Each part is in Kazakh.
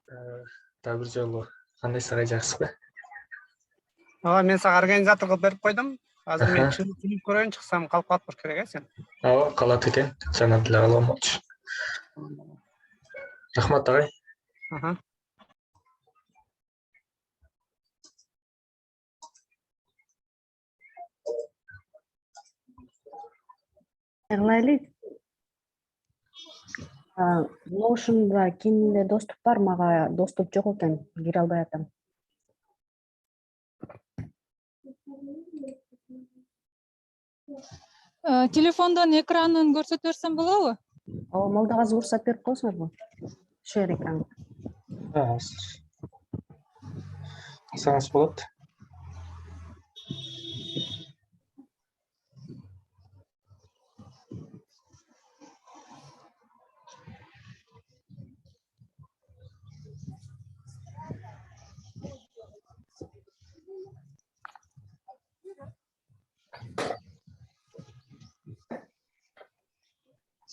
Да бир жолу кандай сарай жакшыбы? Мен сага организатор кылып берип койдум. Азыр мен чыгып көрөйүн, чыксам калып калып керек экен. Ооба, калат экен. Жана деле калгамакчы. Рахмат агай. Кылайлы. Notion'da кимде доступ бар, мага доступ жок экен, кире албай атам. Телефондон экранын көрсөтүп берсем болобу? Ооба, молдагазы уруксат берип коесуңарбы? Share экран. Кылсаңыз болот.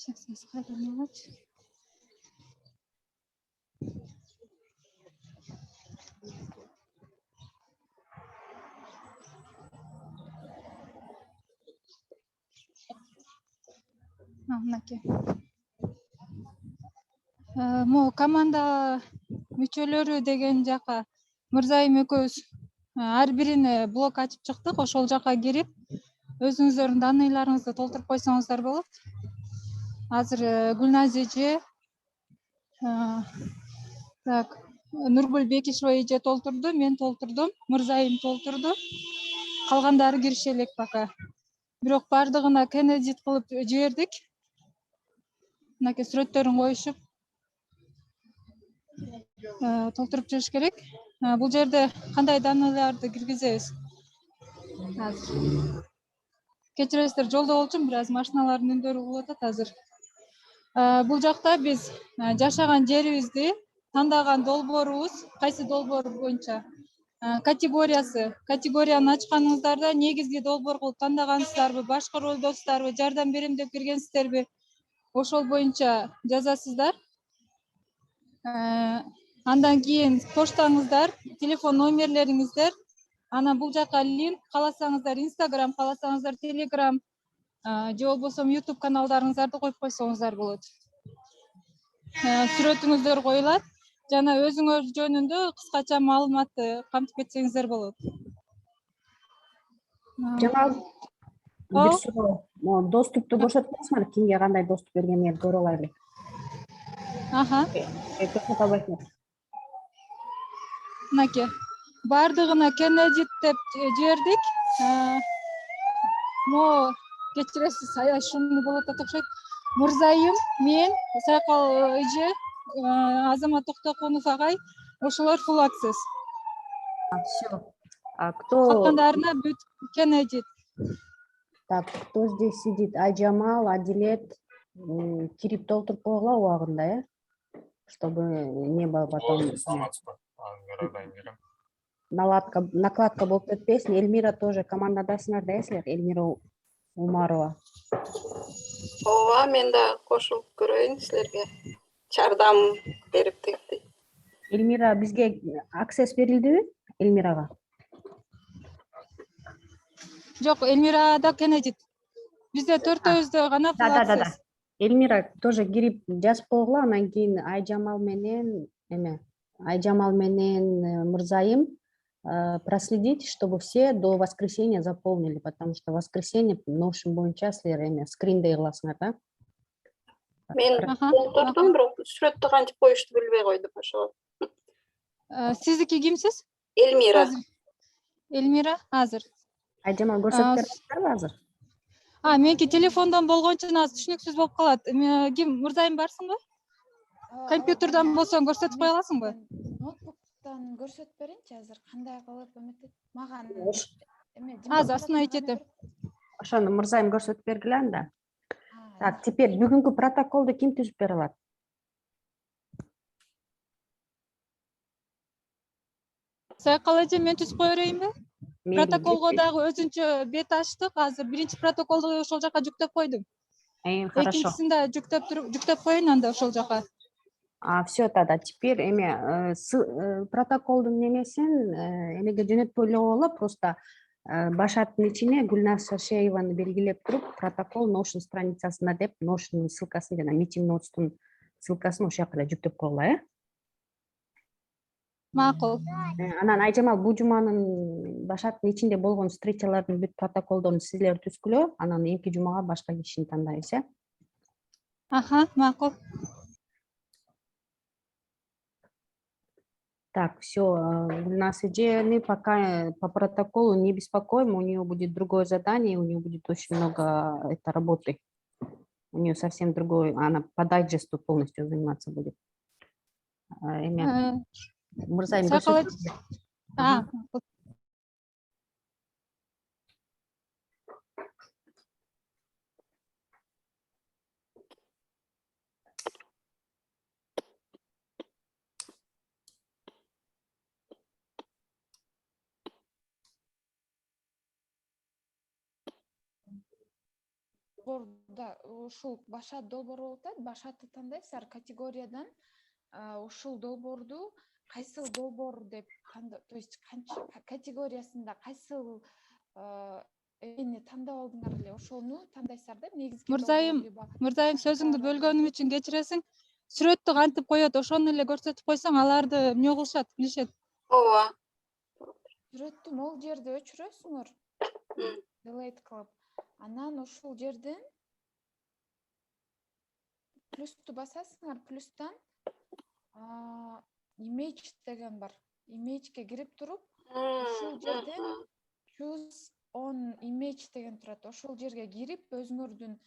Сейчас кайраначы. Мынакей. Могу команда мүчөлөрү деген жака Мырзайым экөөбүз ар бирине блок ачып чыктык. Ошол жака кирип, өзүңүздөрдүн данныйларыңызды толтуруп койсоңуздар болот. Азыр Гүлназ эже, так, Нургүл Бекишева эже толтурду, мен толтурдум, Мырзайым толтурду. Калгандары кириши элек пока. Бирок бардыгына кенедит кылып жибердик. Мынакей сүрөттөрүн коюшуп толтуруп жүрүш керек. Бул жерде кандай данныйларды киргизебиз? Азыр кечиресиздер, жолдо болчумун, бир аз машиналардын үндөрү угулуп атат азыр. Бул жакта биз жашаган жерибизди, тандаган долбоорубуз, кайсы долбоор боюнча категорияны ачканыңыздарда негизги долбоор кылып тандагансыздарбы, башкаруудасыздарбы, жардам берем деп киргенсиздерби, ошол боюнча жазасыздар. Андан кийин поштаңыздар, телефон номерлериңиздер, анан бул жака линк, кааласаңыздар Instagram, кааласаңыздар Telegram, же болбосо YouTube каналдарыңыздарды коюп койсоңуздар болот. Сүрөтүңүздөр коюлат жана өзүңөр жөнүндө кыскача маалыматты камтып кетсеңиздер болот. Жамал, бир суроо. Доступту көрсөтпөйсүңөр, кимге кандай доступ бергенин көрө алайлы. Көрсөтө албайсыңар. Мынакей, бардыгына кенедит деп жибердик. Кечиресиз, ушуну болот деп окшойт. Мырзайым, мен, Сайкал эже, Азамат Токтокунов агай, ошолор full access. Всё. Кто? Калгандарына бүт кенедит. Так, кто здесь сидит? Айжамал, Адилет, кирип толтуруп койгула убагында, чтобы не было потом накладка болуп кетпесин. Эльмира тоже командадасыңар да силер, Эльмира Умарова. Ооба, мен да кошулуп көрөйүн силерге. Жардам берип тегди. Эльмира, бизге аксесс берилдиби? Эльмирага? Жок, Эльмира да кенедит. Бизде төртөөбүздө гана full access. Эльмира тоже кирип жазып койгула, анан кийин Айжамал менен Мырзайым проследить, чтобы все до воскресенья заполнили, потому что воскресенье Notion боюнча силер скриндей кыласыңар да. Мен толтурдум, бирок сүрөттү кантип коюшту билбей койдум ошого. Сиздики кимсиз? Эльмира. Эльмира, азыр. Айжамал көрсөтүп бересиңерби азыр? Меники телефондон болгон үчүн азыр түшүнүксүз болуп калат. Ким, Мырзайым барсыңбы? Компьютерден болсоң көрсөтүп кое аласыңбы? Ноутбуктан көрсөтүп берейинчи азыр, кандай кылып эметет? Мага азыр остановить этем. Ошону Мырзайым көрсөтүп бергиле анда. Так, теперь бүгүнкү протоколду ким түзүп бере алат? Сайкал эже, мен түзүп кое берейинби? Протоколго дагы өзүнчө бет ачтык. Азыр биринчи протоколду ошол жака жүктөп койдум. Хорошо. Экинчисин да жүктөп коеюн анда ошол жака. Все тогда. Теперь протоколдун немесин эмеге жөнөтпөй эле койгула, просто башаттын ичине Гүлназ Шашееваны белгилеп туруп, протокол Notion страницасында деп, Notion'ун ссылкасын жана Meeting Notes'тун ссылкасын ошол жака эле жүктөп койгула, Макул. Анан Айжамал, бул жуманын башаттын ичинде болгон встречалардын бүт протоколдорун силер түзгүлө, анан эмки жумага башка кишини тандайбыз, Аха, макул. Так, все, Гульнас Эджеевны пока по протоколу не беспокоим, у нее будет другое задание, у нее будет очень много работы. У нее совсем другой, она по дайджесту полностью заниматься будет. Мурзаим, ушул башат долбоор болуп атат. Башатты тандайсыздар категориядан. Ушул долбоорду кайсыл долбоор деп то есть категориясында кайсыл эмени тандап алдыңар эле ошону тандайсыздар да. Негизги Мурзайым, сөзүңдү бөлгөнүм үчүн кечиресиң. Сүрөттү кантип коет, ошону эле көрсөтүп койсоң, аларды эмне кылышат, билишет. Ооба. Сүрөттү могул жерде өчүрөсүңөр. Delete кылып. Анан ушул жерден плюсту басасыңар, плюстан image деген бар. Image'ге кирип туруп, ушул жерден choose on image деген турат. Ошол жерге кирип, өзүңөрдүн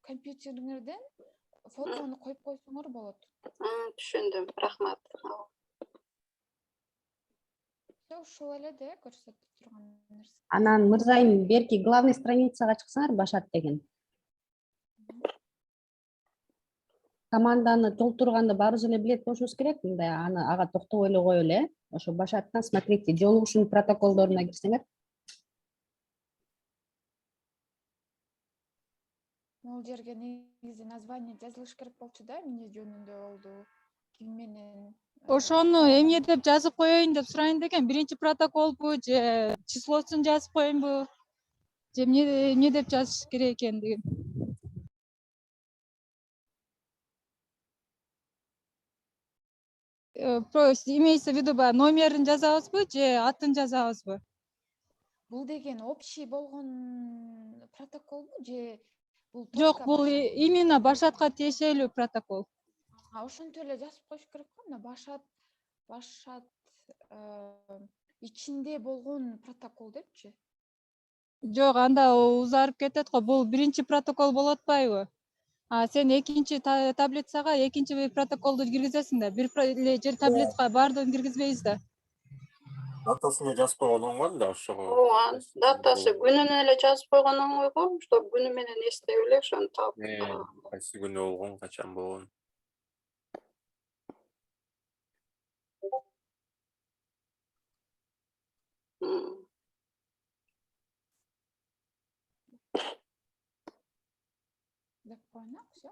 компьютериңерден фотону коюп койсоңор болот. Түшүндүм. Рахмат. Ушул эле да көрсөтүп турган нерсе. Анан Мырзайым, берки главный страницага чыксаңар, башат деген. Команданы толтурганды баарыбыз эле билет болушубуз керек, мындай ага токтобой эле коелу, Ошо башаттан смотрите, жолугушуу протоколдоруна кирсеңер. Могул жерге негизи название жазылыш керек болчу да, эмне жөнүндө болду, ким менен. Ошону эмне деп жазып коеюн деп сурайын деген. Биринчи протоколбу же числосун жазып коеюнбу? Же эмне деп жазыш керек экендигин. Имеется в виду номерин жазабызбы же атын жазабызбы? Бул деген общий болгон протоколбу же бул Жок, бул именно башатка тиешелүү протокол. Ошентип эле жазып коюш керек го. Башат ичинде болгон протокол депчи. Жок, анда узарып кетет го. Бул биринчи протокол болуп атпайбы? Сен экинчи таблицага экинчи бир протоколду киргизесиң да, бир эле жер таблицага баардыгын киргизбейбиз да. Датасына жазып койгон оңой да ошого. Ооба, датасы күнүнө эле жазып койгон оңойго, чтобы күнү менен эстеп эле ошону таап. Кайсы күнү болгон, качан болгон. Деп коелу, всё.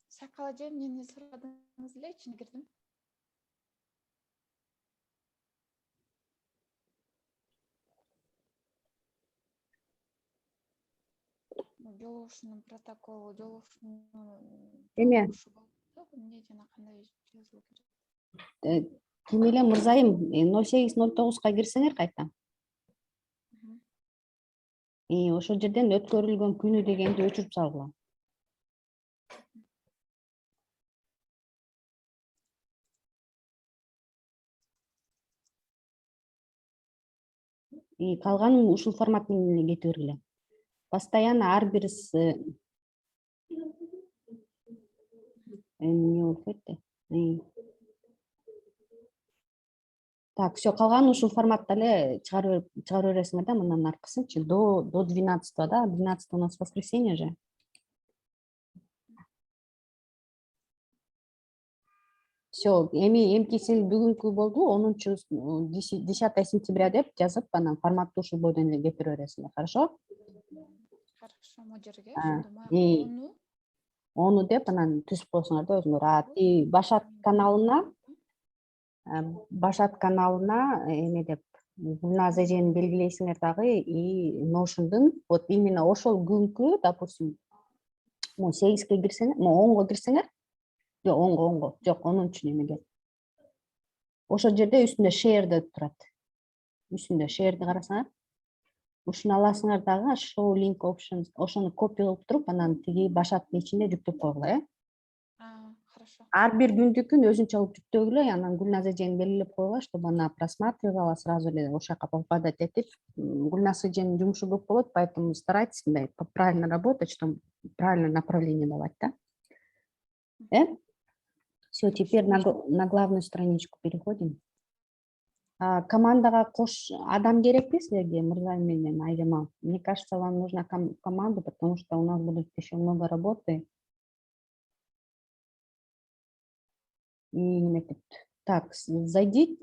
Сакал эже, эмнени сурадыңыз эле, ичине кирдим. Жолугушуунун протоколу, жолугушуунун Эме? эмне жана кандай жазылуу керек? Ким эле Мырзайым, 0809га кирсеңер кайта. Ошол жерден өткөрүлгөн күнү дегенди өчүрүп салгыла. Калганын ушул формат менен эле кете бергиле. Постоянно ар бир эмне болуп кетти? Так, все, калганын ушул форматта эле чыгарып бересиңер да, мындан аркысынчы до 12-го, да, 12 у нас воскресенье же. Все, эмкиси бүгүнкү болду, 10 сентября деп жазып, анан форматты ушул бойдон эле кетире бересиңер, хорошо? Хорошо, мөжерге А, ошондо и- ону Onu деп анан түзүп коесуңар да өзүңөр. И Башат каналына эме деп Гүлназ эжени белгилейсиңер дагы, и Notion'дун вот именно ошол күнкү, допустим, 8ге кирсеңер, 10го кирсеңер, жок 10го, жок 10-чу немеге. Ошол жерде үстүндө share деп турат. Үстүндө share'ди карасаңар, ушуну аласыңар дагы show link options, ошону копия кылып туруп, анан тиги Башаттын ичинде жүктөп койгула, хорошо. Ар бир күндүкүн өзүнчө алып жүктөгүлө, анан Гүлназ эжени белгилеп койгула, чтобы она просматривала, сразу эле ошол жака попадать этип. Гүлназ эженин жумушу көп болот, поэтому старайтесь мындай правильно работать, чтобы правильное направление давать, да? Все, теперь на главную страничку переходим. Командага адам керекпи силерге, Мырзайым менен Айжамал? Мне кажется, вам нужна команда, потому что у нас будет еще много работы. И так, зайдите,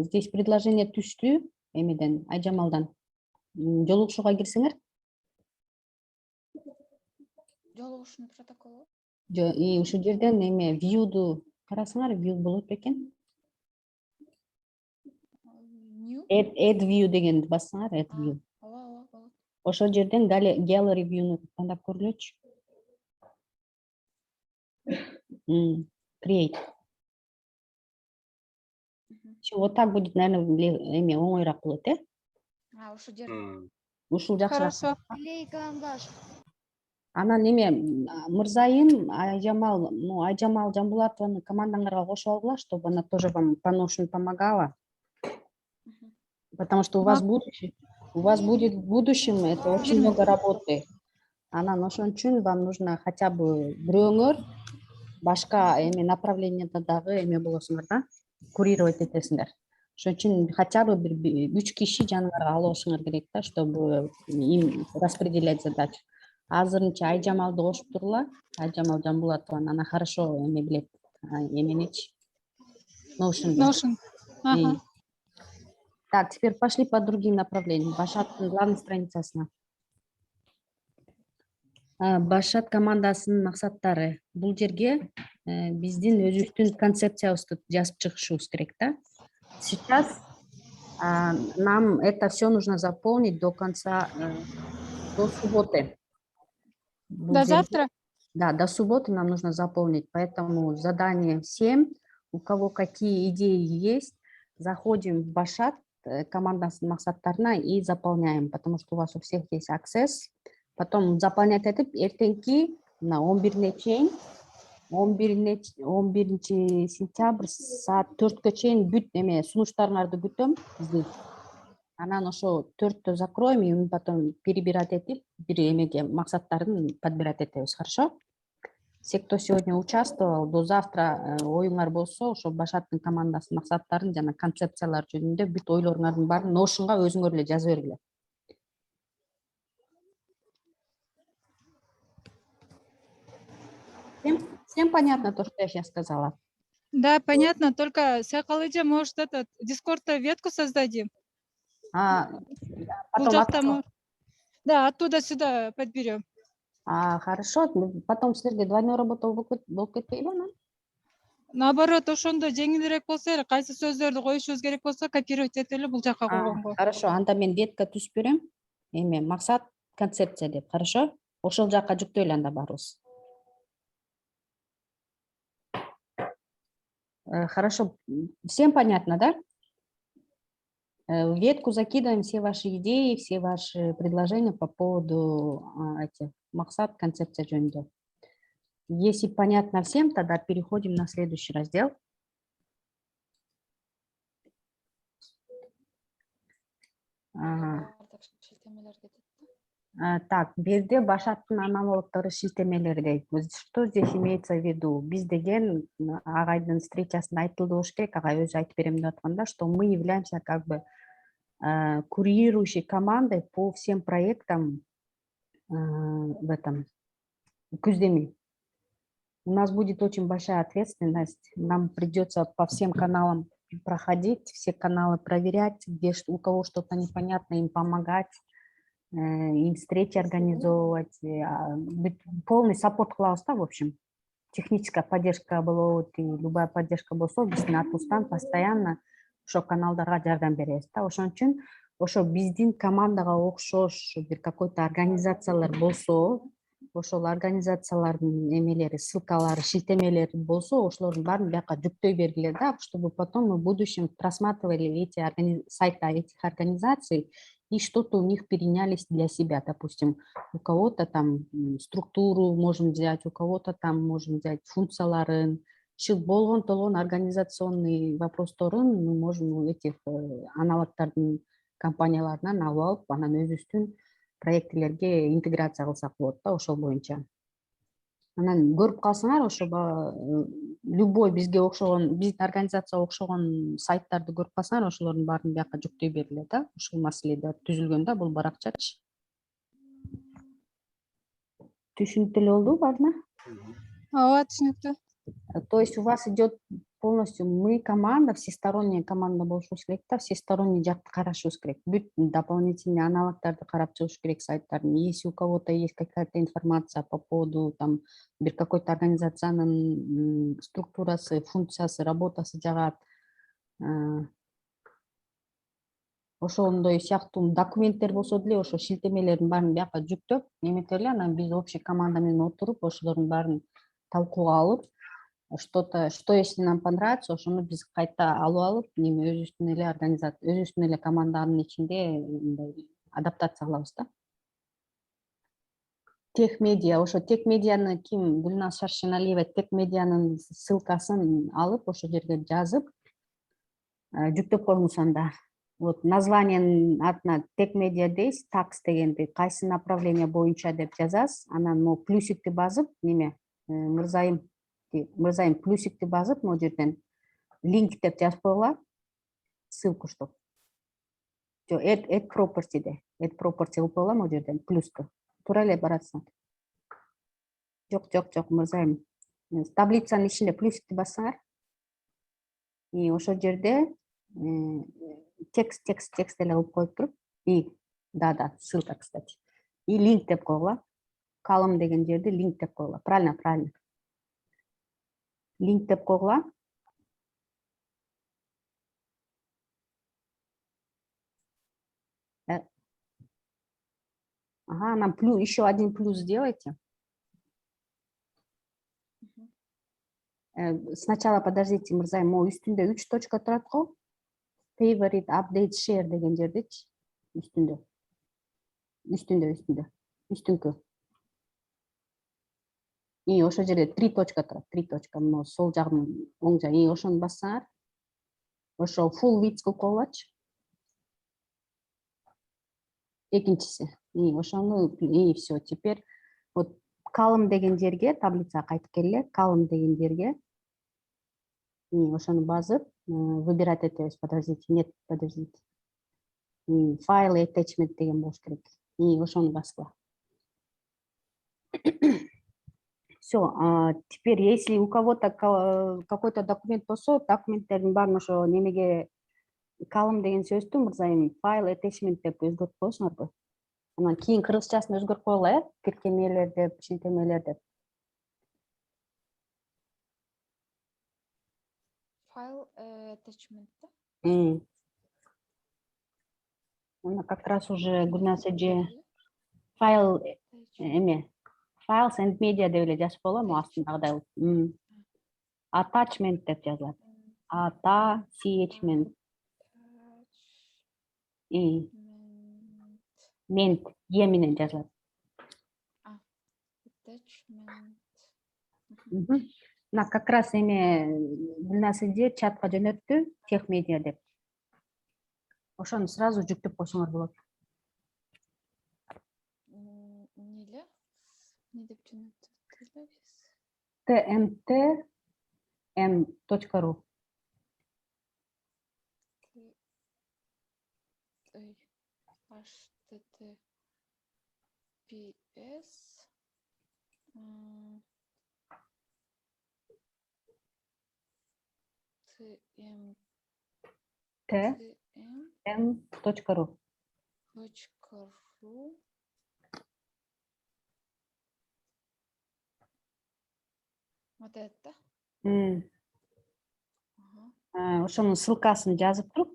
здесь предложение түштү, эмеден, Айжамалдан. Жолугушууга кирсеңер. Жолугушуунун протоколу. И ушул жерден view'ду карасаңар, view болот экен. Add view дегенди бассаңар, add view. Ооба, болот. Ошол жерден gallery view'ну тандап көрүлөчү. Create. Все, вот так будет, наверное, оңойраак болот, Ушул жерде. Ушул жакшыраак. Хорошо. Анан Мырзайым, Айжамал Жамбулатованы командаңарга кошуп алгыла, чтобы она тоже вам по Notion помогала. Потому что у вас будет в будущем это очень много работы. Анан ошон үчүн вам нужно хотя бы бирөөңөр башка направленияда дагы болосуңар да, курировать этесиңер. Ошон үчүн хотя бы 3 киши жаныңарга алышыңар керек да, чтобы им распределять задачу. Азырынча Айжамалды кошуп тургула, Айжамал Жамбулатованы, она хорошо билет эменичи. Notion. Ага. Так, теперь пошли по другим направлениям. Башаттын главной страницасына. Башат командасынын максаттары. Бул жерге биздин өзүбүздүн концепциябызды жазып чыгышыбыз керек да. Сейчас нам это все нужно заполнить до конца, до субботы. До завтра? Да, до субботы нам нужно заполнить. Поэтому задание всем, у кого какие идеи есть, заходим в Башат, командасынын максаттарына и заполняем, потому что у вас у всех есть access. Потом заполнять этип, эртеңки на 11 чейин, 11 сентябрь саат 4-кө чейин бүт сунуштарыңарды күтөм. Анан ошо 4-тө закроем, и мы потом перебирать этип, бир максаттарын подбирать этебиз, хорошо? Все, кто сегодня участвовал, до завтра оюңар болсо, ошо Башаттын командасынын максаттарын жана концепциялар жөнүндө бүт ойлоруңардын баарын Notion'га өзүңөр эле жазып бергиле. Всем понятно то, что я сейчас сказала? Да, понятно, только Сакалыджа, может, Дискордта ветку создадим? Да, оттуда сюда подберем. Хорошо, потом силерге двойной работа болуп кетпейби анан? Наоборот, ошондо жеңилирээк болсо эле, кайсы сөздөрдү коюшубуз керек болсо, копировать этип эле бул жака койгонго. Хорошо, анда мен ветка түзүп берем. Максат, концепция деп, хорошо? Ошол жака жүктөйлү анда баарыбыз. Хорошо, всем понятно, да? В ветку закидываем все ваши идеи, все ваши предложения по поводу максат, концепция жөнүндө. Если понятно всем, тогда переходим на следующий раздел. Так, бизде Башаттын аналогдору шилтемелери. Что здесь имеется в виду? Биз деген агайдын встречасында айтылды болуш керек, агай өзү айтып берем деп атканда, что мы являемся как бы курирующей командой по всем проектам в этом Куздеми. У нас будет очень большая ответственность. Нам придется по всем каналам проходить, все каналы проверять, где у кого что-то непонятно, им помогать. им встречи организовывать, полный саппорт кылабыз да, в общем. Техническая поддержка болот, и любая поддержка болсо, биздин атыбыздан постоянно ошо каналдарга жардам беребиз да. Ошон үчүн ошо биздин командага окшош бир какой-то организациялар болсо, ошол организациялардын эмелери, ссылкалары, шилтемелери болсо, ошолордун баарын бияка жүктөй бергиле да, чтобы потом мы в будущем просматривали эти сайты этих организаций и что-то у них перенялись для себя. Допустим, у кого-то там структуру можем взять, у кого-то там можем взять функцияларын, болгон толгон организационный вопросторун мы можем этих аналогтардын компанияларынан алып, анан өзүбүздүн проектилерге интеграция кылсак болот да, ошол боюнча. Анан көрүп калсаңар, ошо любой бизге окшогон, биздин организацияга окшогон сайттарды көрүп калсаңар, ошолордун баарын бияка жүктөй бергиле да. Ушул маселелер түзүлгөн да, бул баракчачы. Түшүнүктүү эле болду баарына? Ооба, түшүнүктүү. То есть у вас идет полностью мы команда, всесторонняя команда болушубуз керек да, всесторонний жакты карашыбыз керек. Бүт дополнительный аналогтарды карап чыгыш керек сайттардын. Если у кого-то есть какая-то информация по поводу там бир какой-то организациянын структурасы, функциясы, работасы жагат, ошондой сыяктуу документтер болсо деле ошо шилтемелердин баарын бияка жүктөп эметип эле, анан биз общий команда менен отуруп ошолордун баарын талкууга алып, что если нам понравится, ошону биз кайта алып неме өзүбүздүн эле өзүбүздүн эле команданын ичинде адаптация кылабыз да. Техмедиа, ошо Техмедианы ким, Гүлназ Шаршеналиева Техмедианын ссылкасын алып, ошол жерге жазып, жүктөп коюңуз анда. Вот названиянын атына Техмедиа дейсиз, такс дегенди кайсы направление боюнча деп жазасыз, анан могу плюсикти басып, неме, Мырзайым плюсикти басып, могу жерден линк деп жазып койгула, ссылку что. Add property кылып койгула, могу жерден плюску. Туура эле баратсың. Жок, мырзайым. Таблицанын ичинде плюсикти бассаңар, и ошол жерде текст эле кылып коюп туруп, и да, ссылка, кстати. И линк деп койгула. Колумн деген жерде линк деп койгула. Правильно. Линк деп койгула. Ага, нам еще один плюс сделайте. Сначала подождите, мырзайым, могу үстүндө 3 точка турат го. Favorite, update, share деген жердечи. Үстүнкү. И ошол жерде 3 точка турат, 3 точка, но сол жагын оң жагы. И ошону бассаңар, ошо full width кылып койгулачы. Экинчиси. И ошону, и все. Теперь вот column деген жерге, таблицага кайтып келе, column деген жерге. И ошону басып, выбирать этебиз. Подождите. File attachment деген болуш керек. И ошону баскыла. Все. Теперь, если у кого-то какой-то документ болсо, документтердин баарын ошо немеге column деген сөздү мырзайым file attachment деп өзгөртүп коесуңарбы? Анан кийин кыргызчасын өзгөртүп койгула, тиркемелер деп, шилтемелер деп. File attachment. Она как раз уже Гүлназ эже file files and media деп эле жазып койгула, могу астындагыдай. Attachment деп жазылат. Attachment. Мент е менен жазылат. Attachment. На как раз Гүлназ эже чатка жөнөттү, Техмедиа деп. Ошону сразу жүктөп койсоңор болот. Не деп жөнөттү? tmtm.ru. https tm.ru. Вот это. Ошонун ссылкасын жазып туруп.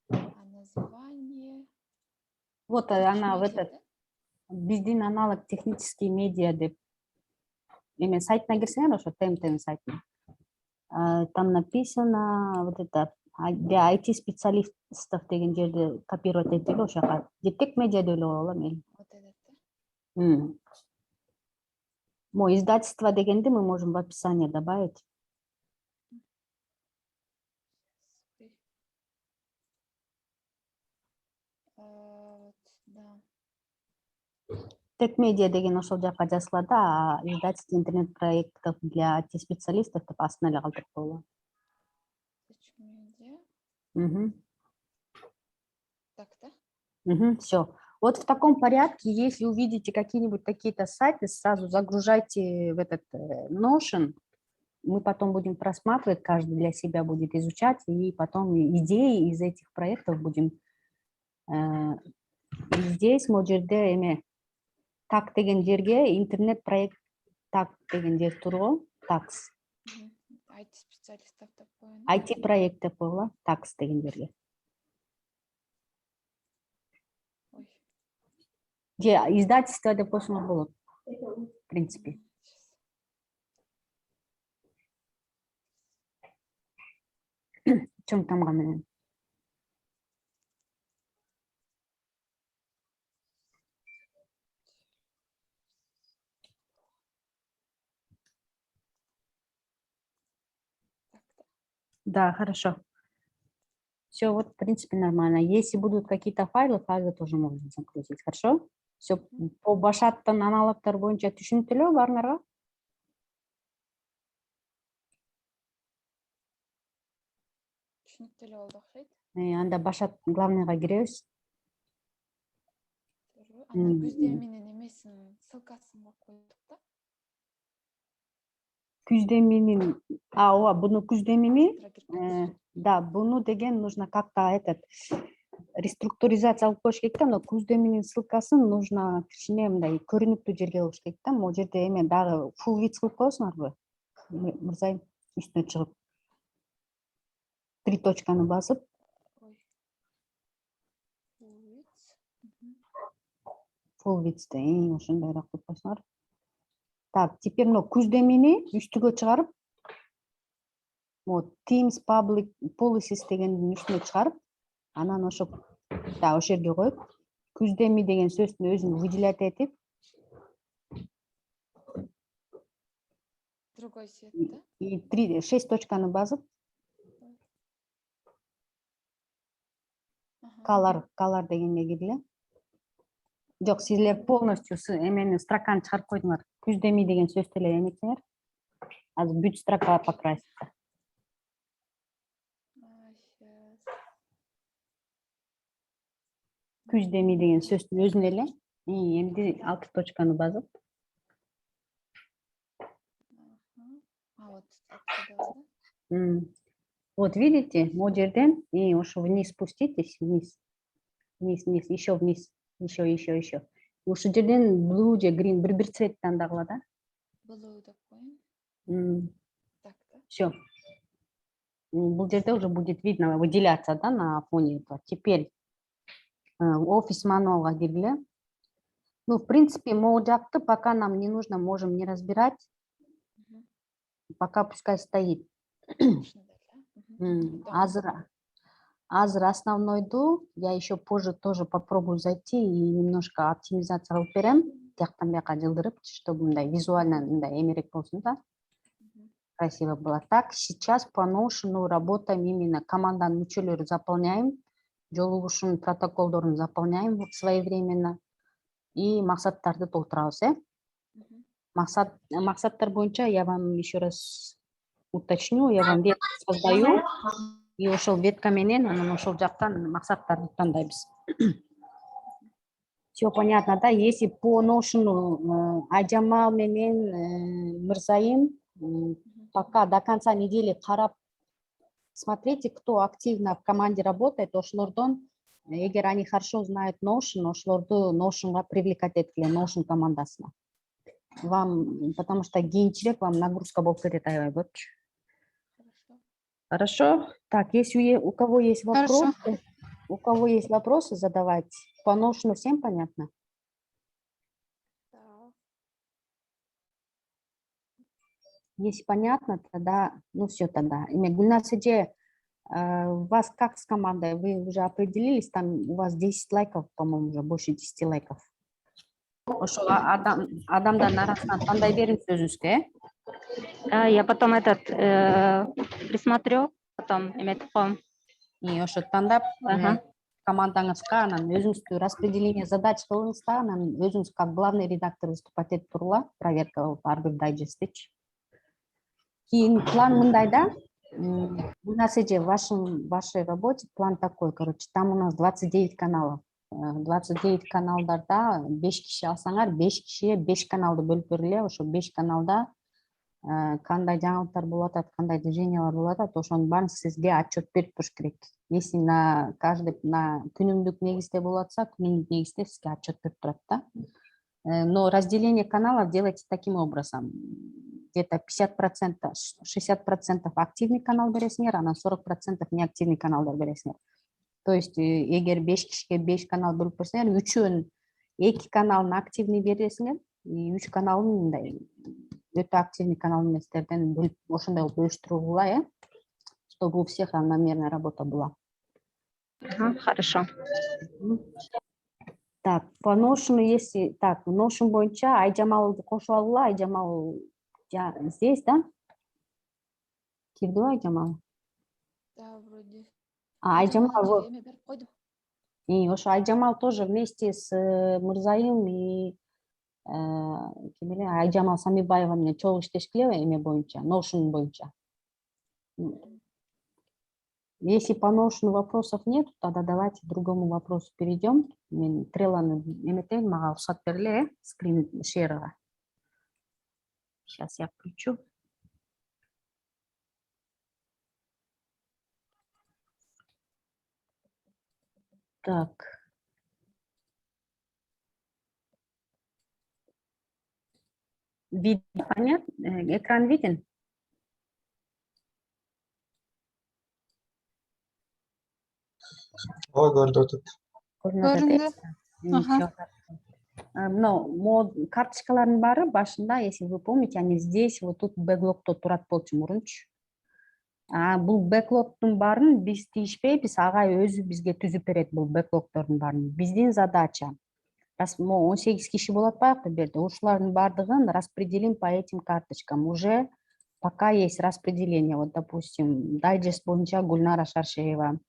А название? Вот она в этот биздин аналог технический медиа деп эме сайтына кирсеңер, ошо ТМТнын сайтына. Там написано вот это для IT-специалистов деген жерде копировать этели ошо жака. Дептек медиа деп эле коелу эми. Вот это. Мо издательство дегенди мы можем в описание добавить. Да. Тек медиа деген ошол жака жазылат да, а издательство интернет-проектов для IT-специалистов деп астына эле калтырып коелу. Так, да? Все. Вот в таком порядке, если увидите какие-нибудь такие-то сайты, сразу загружайте в этот Notion. Мы потом будем просматривать, каждый для себя будет изучать, и потом идеи из этих проектов будем. Здесь можете эме так деген жерге интернет проект так деген жер тургу, такс. IT-специалистов такое. IT проект деп коелу, такс деген жерге. Же издательство деп койсоңор болот, в принципе. Чоң тамга менен. Да, хорошо. Все, вот, в принципе, нормально. Если будут какие-то файлы тоже можно загрузить. Хорошо? Все, по башаттан аналогтар боюнча түшүнүктүү баарыңарга? Түшүнүктүү болду окшойт. Анда башат главныйга киребиз. Ана күздөмүнүн эмесин ссылкасын койдук да. Күздөмүнүн, ооба, буну күздөмүнү, да, буну деген нужно как-то этот реструктуризация алып коюш керек да, но күздөмүнүн ссылкасын нужно кичине мындай көрүнүктүү жерге коюш керек да. Могу жерде эме дагы full вид кылып коесуңарбы? Мырзайым үстүнө чыгып 3 точканы басып. Full видте, ошондойраак кылып койсуңар. Так, теперь күздөмүнү үстүгө чыгарып, вот Teams Public Policies дегендин үстүнө чыгарып, анан ошо да ошол жерге коюп, күздөмү деген сөздүн өзүн выделять этип, другой свет, да? И 6 точканы басып, color дегенге киргиле. Жок, силер полностью эмени строканы чыгарып койдуңар. Күздөмү деген сөздү эле эметиңер. Азыр бүт строка покрасится. Күздөмү деген сөздүн өзүн эле. Эмди 6 точканы басып. Вот видите, могу жерден ошо вниз спуститесь, вниз, еще вниз, еще. Ошо жерден blue же green бир цвет тандагыла да. Blue деп коеюн. Так, да. Все. Бул жерде уже будет видно, выделяться, да, на фоне этого. Теперь офис мануалга киргиле. Ну, в принципе, могу жакты пока нам не нужно, можем не разбирать. Пока пускай стоит. Азыр основнойду я еще позже тоже попробую зайти и немножко оптимизация кылып берем. Тияктан бияка жылдырып, чтобы мындай визуально мындай эмерек болсун да. Красиво было. Так, сейчас по Notion работаем именно команданын мүчөлөрү заполняем, жолугушуунун протоколдорун заполняем своевременно и максаттарды толтурабыз, Максаттар боюнча я вам еще раз уточню, я вам ветку создаю, и ошол ветка менен, анан ошол жактан максаттарды тандайбыз. Все понятно, да? Если по Notion Айжамал менен Мырзайым пока до конца недели қарап, смотрите, кто активно в команде работает, ошолордон, егер они хорошо знают Notion, ошолорду Notion'га привлекать еткиле, Notion командасына. Вам, потому что кийинчерээк вам нагрузка болуп кетет аябай көпчү. Хорошо. Так, если у кого есть вопросы, задавайте. По Notion всем понятно? Если понятно, тогда, ну все тогда. Гульнас эже, у вас как с командой? Вы уже определились? Там у вас 10 лайков, по-моему, уже больше 10 лайков. Ошо адамдардын арасынан тандай бериңиз өзүңүзгө, Я потом присмотрю, потом эметип коем. ошо тандап командаңызга анан өзүңүздү распределение задач кылыңыз да, анан өзүңүз как главный редактор выступать этип турула, проверка кылып ар бир дайджесттичи. Кийин план мындай да, у нас эже в вашей работе план такой, короче, там у нас 29 каналов. 29 каналдарда 5 киши алсаңар, 5 кишиге 5 каналды бөлүп бериле, ошо 5 каналда кандай жаңылыктар болуп атат, кандай движениялар болуп атат, ошонун баарын сизге отчет берип туруш керек. Если на күнүмдүк негизде болуп атса, күнүмдүк негизде сизге отчет берип турат да. Но разделение каналов делайте таким образом. Где-то 50%, 60% активный канал бересиңер, анан 40% неактивный каналдар бересиңер. То есть, эгер 5 кишиге 5 канал бөлүп берсеңер, 3-өн 2 каналын активный бересиңер, 3 каналын мындай өтө активный канал эместерден бөлүп ошондой бөлүштүрүлгула, чтобы у всех равномерная работа была. Хорошо. Так, по Notion, если так, Notion боюнча Айжамалды кошуп алгыла. Айжамал здесь, да? Кирди Айжамал? Да, вроде. Айжамал, ошо Айжамал тоже вместе с Мырзайым и Айжамал Самибаева менен чогуу иштешкиле эме боюнча, Notion боюнча. Если по Notion вопросов нет, тогда давайте к другому вопросу перейдем. Мен Трелланы эметейин, мага уруксат бергиле, скрин шерга. Сейчас я включу. Так. Видно, понятно? Экран виден? Ой, көрдү өтөт. Көрүндү. Но карточкалардын баары башында, если вы помните, они здесь, вот тут бэклогдо турат болчу мурунчу. Бул бэклогдун баарын биз тийишпейбиз, агай өзү бизге түзүп берет бул бэклогдордун баарын. Биздин задача 18 киши болуп атпайбы бу жерде, ушулардын баардыгын распределим по этим карточкам. Уже пока есть распределение. Вот, допустим, дайджест боюнча Гульнара Шаршеева,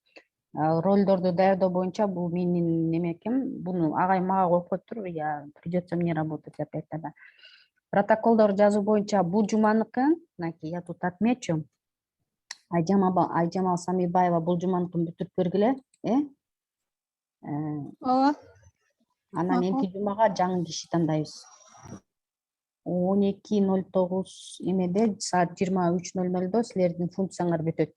ролдорду даярдоо боюнча бул менин немеким, буну агай мага коюп коюптур, придется мне работать опять тогда. Протоколдор жазуу боюнча бул жуманыкын, я тут отмечу, Айжамал Самибаева бул жуманыкын бүтүрүп бергиле, Ооба. Анан эмки жумага жаңы киши тандайбыз. 12:09 эмеде, саат 23:00 силердин функцияңар бүтөт.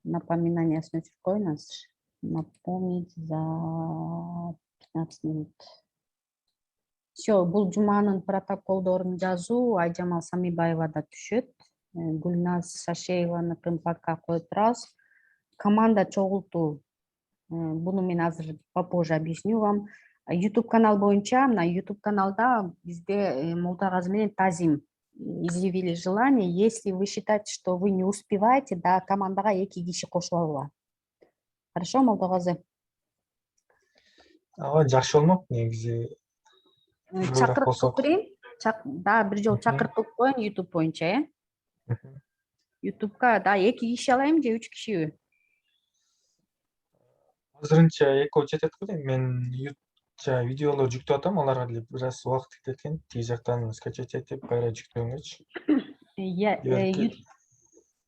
Напоминаниясын өчүрүп коюңуз. Напомнить за 15 минут. Все, бул жуманын протоколдорун жазуу Айжамал Самибаевада түшөт. Гүлназ Шашееваныкын пока коюп турабыз. Команда чогултуу. Буну мен азыр попозже объясню вам. YouTube канал боюнча, на YouTube каналда бизде Молдагазы менен Тазим изъявили желание, если вы считаете, что вы не успеваете, да, командага 2 киши кошуп алгыла. Хорошо, Молдагазы? Жакшы болмок, негизи. Чакыртып берейин. Да, бир жолу чакыртып коеюн YouTube боюнча, YouTube'га, да, 2 киши алайым же 3 кишиби? Азырынча экөө жетет го дейм. Мен видеолор жүктөп атам, аларга деле бир аз убакыт кетет экен. Тиги жактан скачать этип, кайра жүктөгөнчү.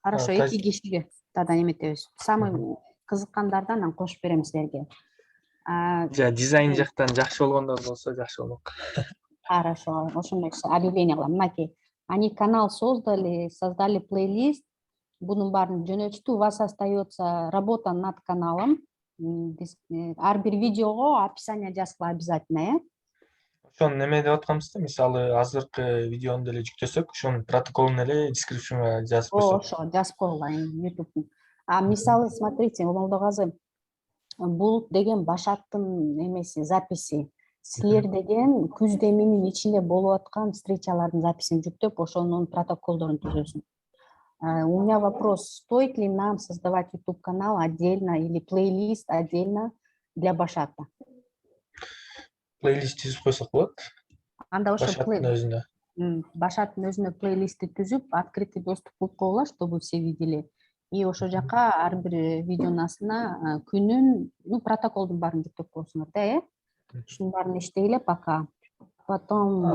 Хорошо, 2 кишиге тогда эметебиз. Самый кызыккандардан анан кошуп берем силерге. Дизайн жактан жакшы болгондор болсо жакшы болмок. Хорошо, ошондой объявление кылам. Мынакей, Они канал создали плейлист, bunun барын жөнөтүштү. У вас остается работа над каналом. Ар бир видеого описание жазгыла обязательно, Ошону неме деп атканбыз да, мисалы азыркы видеону деле жүктөсөк, ошонун протоколун эле descriptionга жазып койсок. ошо жазып койгула YouTube. А мисалы, смотрите, Молдогазы, бул деген Башаттын эмеси, записи. Силер деген күз деминин ичинде болуп аткан встречалардын записин жүктөп, ошонун протоколдорун түзөсүң. У меня вопрос, стоит ли нам создавать YouTube-канал отдельно или плейлист отдельно для Башата? Плейлист түзүп койсок болот. Анда ошо Башаттын өзүнө. Башаттын өзүнө плейлистти түзүп, открытый доступ кылып койгула, чтобы все видели. И ошол жака ар бир видеонун астына күнүн, протоколдун баарын жүктөп коесуңар да, Ушунун баарын иштегиле пока. Потом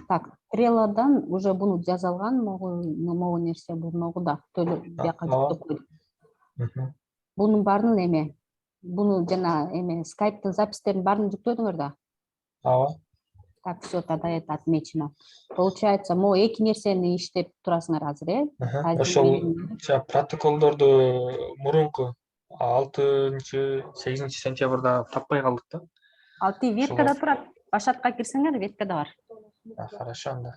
так, Trello'дан уже буну жаза алган, могу нерсе могу да бияка жүктөп койдум. Бунун баарын эме, буну жана эме Skype'тын запистерин баарын жүктөдүңөр да? Ооба. Так, все, тогда это отмечено. Получается, могу эки нерсени иштеп турасыңар азыр, Ошол протоколдорду мурунку 6-8 сентябрда таппай калдык да. Ал ти веткада турат. Башатка кирсеңер, веткада бар. Хорошо анда.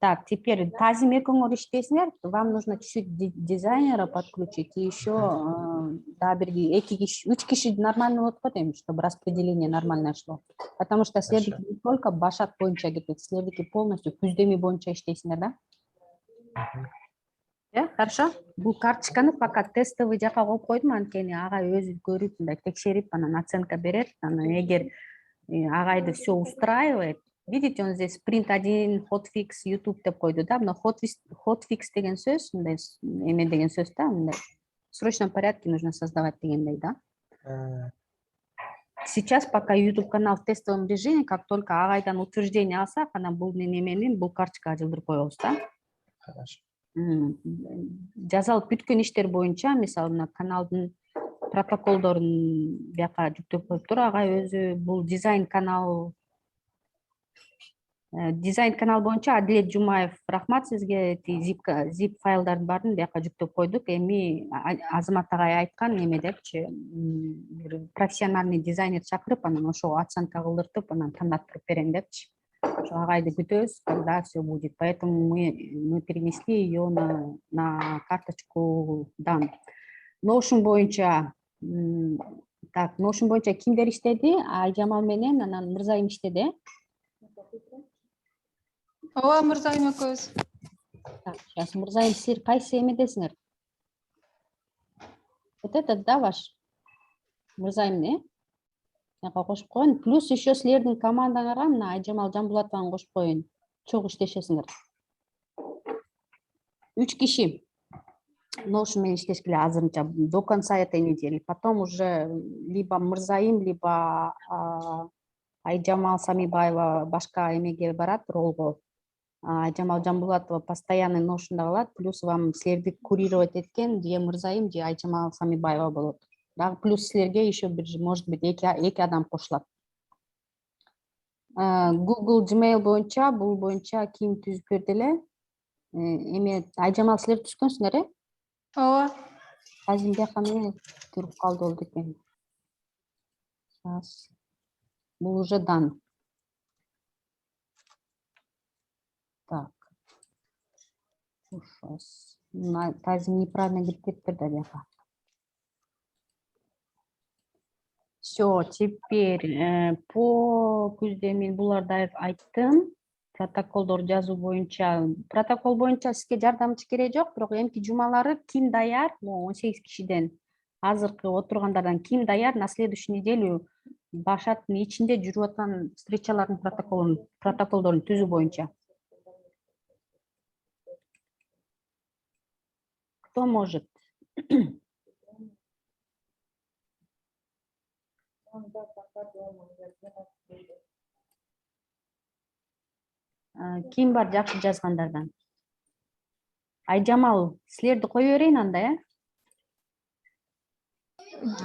Так, теперь тазим экөөңөр иштейсиңер. Вам нужно чуть-чуть дизайнера подключить. И еще да, эки киши, 3 киши нормально болот го дейм, чтобы распределение нормально шло. Потому что следующий не только Башат боюнча кетет, следующий полностью күздеми боюнча иштейсиңер, да? Хорошо. Бул карточканы пока тестовый жака коюп койдум, анткени агай өзү көрүп, мындай текшерип, анан оценка берет. Анан эгер агайды все устраивает, видите, он здесь print 1, hotfix, YouTube деп койду да. Мына hotfix деген сөз, мындай эме деген сөз да, мындай в срочном порядке нужно создавать дегендей, да. Сейчас пока YouTube канал в тестовом режиме, как только агайдан утверждение алсак, анан бул неменин бул карточкага жылдырып коебуз да. Хорошо. Жазалып бүткөн иштер боюнча, мисалы мына каналдын протоколдорун бияка жүктөп коюптур. Агай өзү бул дизайн канал боюнча Адилет Жумаев, рахмат сизге. Zip файлдардын баарын бияка жүктөп койдук. Эми Азамат агай айткан неме депчи, бир профессиональный дизайнер чакырып, анан ошого оценка кылдыртып, анан тандаттырып берем депчи. Агайды күтөбүз, когда все будет. Поэтому мы перенесли ее на карточку дан. Notion боюнча, так, Notion боюнча кимдер иштеди? Айжамал менен анан Мырзайым иштеди. Ооба, Мырзайым экөөбүз. Так, сейчас Мырзайым, силер кайсы эмедесиңер? Вот этот, да, ваш? Мырзайым, не? Яка кошуп коюн. Плюс еще силердин командаңарга мына Айжамал Жамбулатованы кошуп коюн. Чогуу иштешесиңер. 3 киши. Notion менен иштешкиле азырынча до конца этой недели. Потом уже либо Мырзайым, либо Айжамал Самибаева башка эмеге барат, ролго. Айжамал Жамбулатова постоянный Notion'да калат. Плюс вам силерди курировать эткен же Мырзайым, же Айжамал Самибаева болот. Плюс силерге еще может быть эки адам кошулат. Google Gmail боюнча, бул боюнча ким түзүп берди эле? Эме Айжамал силер түзгөнсүңөр, Ооба. Азыр бияка эмне туруп калды болду экен. Сейчас. Бул уже дан. Так. Ужас. Тазим неправильно кирип кетиптир да бияка. Все, теперь по күздө мен буларды айттым. Протоколдор жазуу боюнча, протокол боюнча сизге жардамчы кереги жок, бирок эмки жумалары ким даяр, 18 кишиден азыркы отургандардан ким даяр на следующую неделю Башаттын ичинде жүрүп аткан встречалардын протоколдорун түзүү боюнча. Кто может? Ким бар жакшы жазгандардан? Айжамал, силерди кое берейин анда,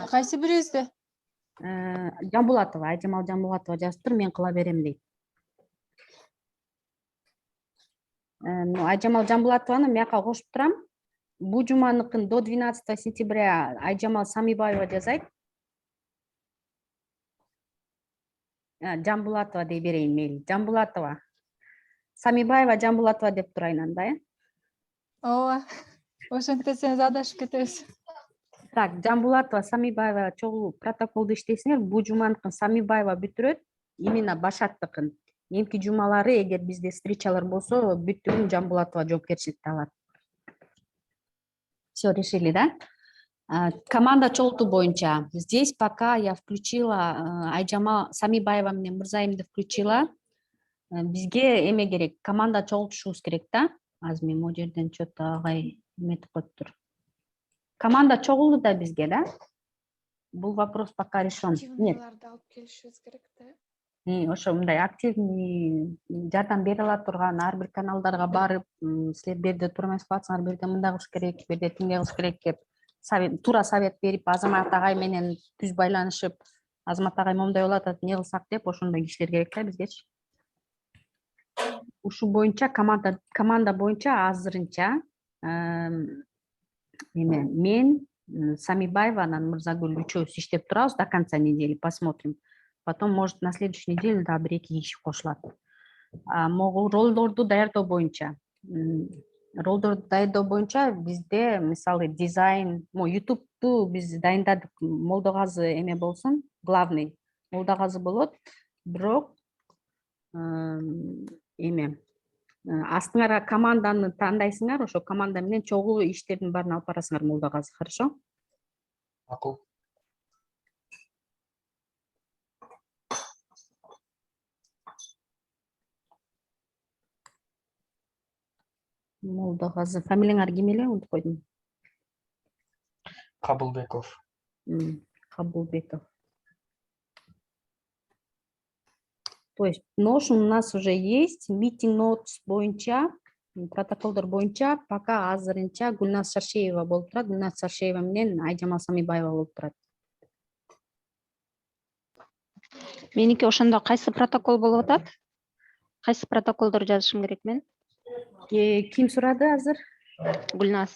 Кайсы бирибизди? Жамбулатова, Айжамал Жамбулатова жазып тур, мен кыла берем дейт. Айжамал Жамбулатованы мияка кошуп турам. Бул жуманыкын до 12 сентября Айжамал Самибаева жазайт. Жамбулатова дей берейин мейли. Жамбулатова. Самибаева Жамбулатова деп турайын анда, ооба ошентсеңиз адашып кетебиз. Так, Жамбулатова, Самибаева чогуу протоколду иштейсиңер. Бул жуманыкын Самибаева бүтүрөт, именно Башаттыкын. Эмки жумалары эгер бизде встречалар болсо, бүттүрүн Жамбулатова жоопкерчиликти алат. Все, решили, да? Команда чогултуу боюнча. Здесь пока я включила Айжамал Самибаева менен Мырзайымды включила. Бизге эме керек, команда чогултушубуз керек да. Азыр мен могу жерден что-то агай эметип коюптур. Команда чогулду да бизге, да? Бул вопрос пока решен. Нет. Активныйларды алып келишибиз керек да. Ошо мындай активный жардам бере ала турган ар бир каналдарга барып, силер берде туура эмес кыласыңар, берде мындай кылыш керек, берде тиндей кылыш керек деп туура совет берип, Азамат агай менен түз байланышып, Азамат агай момундай болуп атат, эмне кылсак деп, ошондой кишилер керек да бизгечи. Ушул боюнча команда боюнча азырынча мен Самибаева анан Мырзагүл үчөөбүз иштеп турабыз до конца недели, посмотрим. Потом, может, на следующей неделе да бир-эки киши кошулат. Могу ролдорду даярдоо боюнча. Ролдорду даярдоо боюнча бизде мисалы дизайн, YouTube'ду биз дайындадык. Молдогазы эме болсун, главный Молдогазы болот. Бирок эме астыңарга команданы тандайсыңар, ошо команда менен чогуу иштердин баарын алып барасыңар Молдогазы, хорошо? Макул. Молдогазы. Фамилияңар ким эле? Унутуп койдум. Кабылбеков. Кабылбеков. То есть Notion у нас уже есть, meeting notes боюнча, протоколдор боюнча, пока азырынча Гүлназ Шаршеева болуп турат. Гүлназ Шаршеева менен Айжамал Самибаева болуп турат. Меники ошондо кайсы протокол болуп атат? Кайсы протоколдор жазышым керек мен? Ким сурады азыр? Гүлназ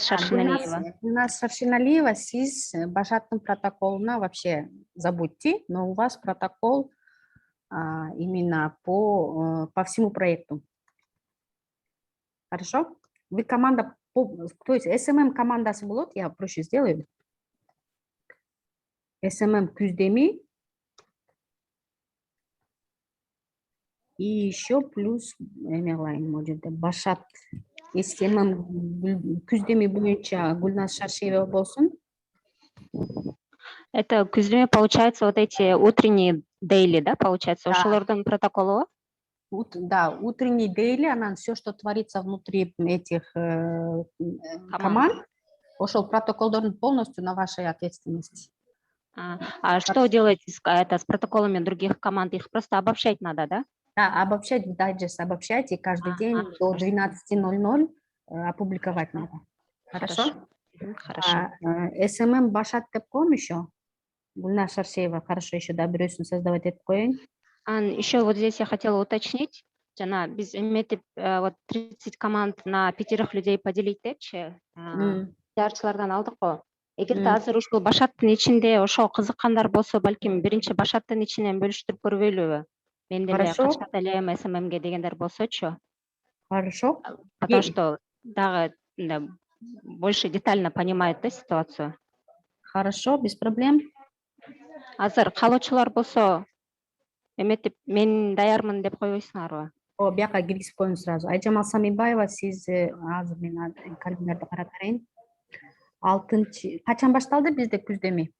Шаршеналиева. Гүлназ Шаршеналиева, сиз Башаттын протоколуна вообще забудьте, но у вас протокол именно по всему проекту. Хорошо? Вы команда, то есть SMM командасы болот, я проще сделаю. SMM Күздеми. И еще плюс Башат. SMM Күздеми боюнча Гүлназ Шаршеева болсун. Это Күздеми, получается, вот эти утренние дейли, да, получается, ошолордун протоколу? Да, утренний дейли, она все, что творится внутри этих команд, ошол протоколдорун полностью на вашей ответственности. А что делать с протоколами других команд? Их просто обобщать надо, да? Да, обобщать в дайджест, обобщать, и каждый день до 12:00 опубликовать надо. Хорошо? Хорошо. SMM Башат деп коем еще. Гүлназ Шаршеева, хорошо, еще да, бирөөсүн создавать этип коеюн. Еще вот здесь я хотела уточнить, жана биз эметип вот 30 команд на 5 людей поделить депчи, жарчылардан алдык го. Эгерде азыр ушул Башаттын ичинде ошо кызыккандар болсо, балким биринчи Башаттын ичинен бөлүштүрүп көрбөйлүбү? Мен деле качкат элем SMMге дегендер болсочу. Хорошо. Потому что дагы больше детально понимают, да, ситуацию. Хорошо, без проблем. Азыр калуучулар болсо эметип мен даярмын деп койбойсуңарбы? Бияка киргизип коюң сразу. Айжамал Самибаева, сиз азыр мен календарьды карап берейин. 6 качан башталды бизде Күздеми?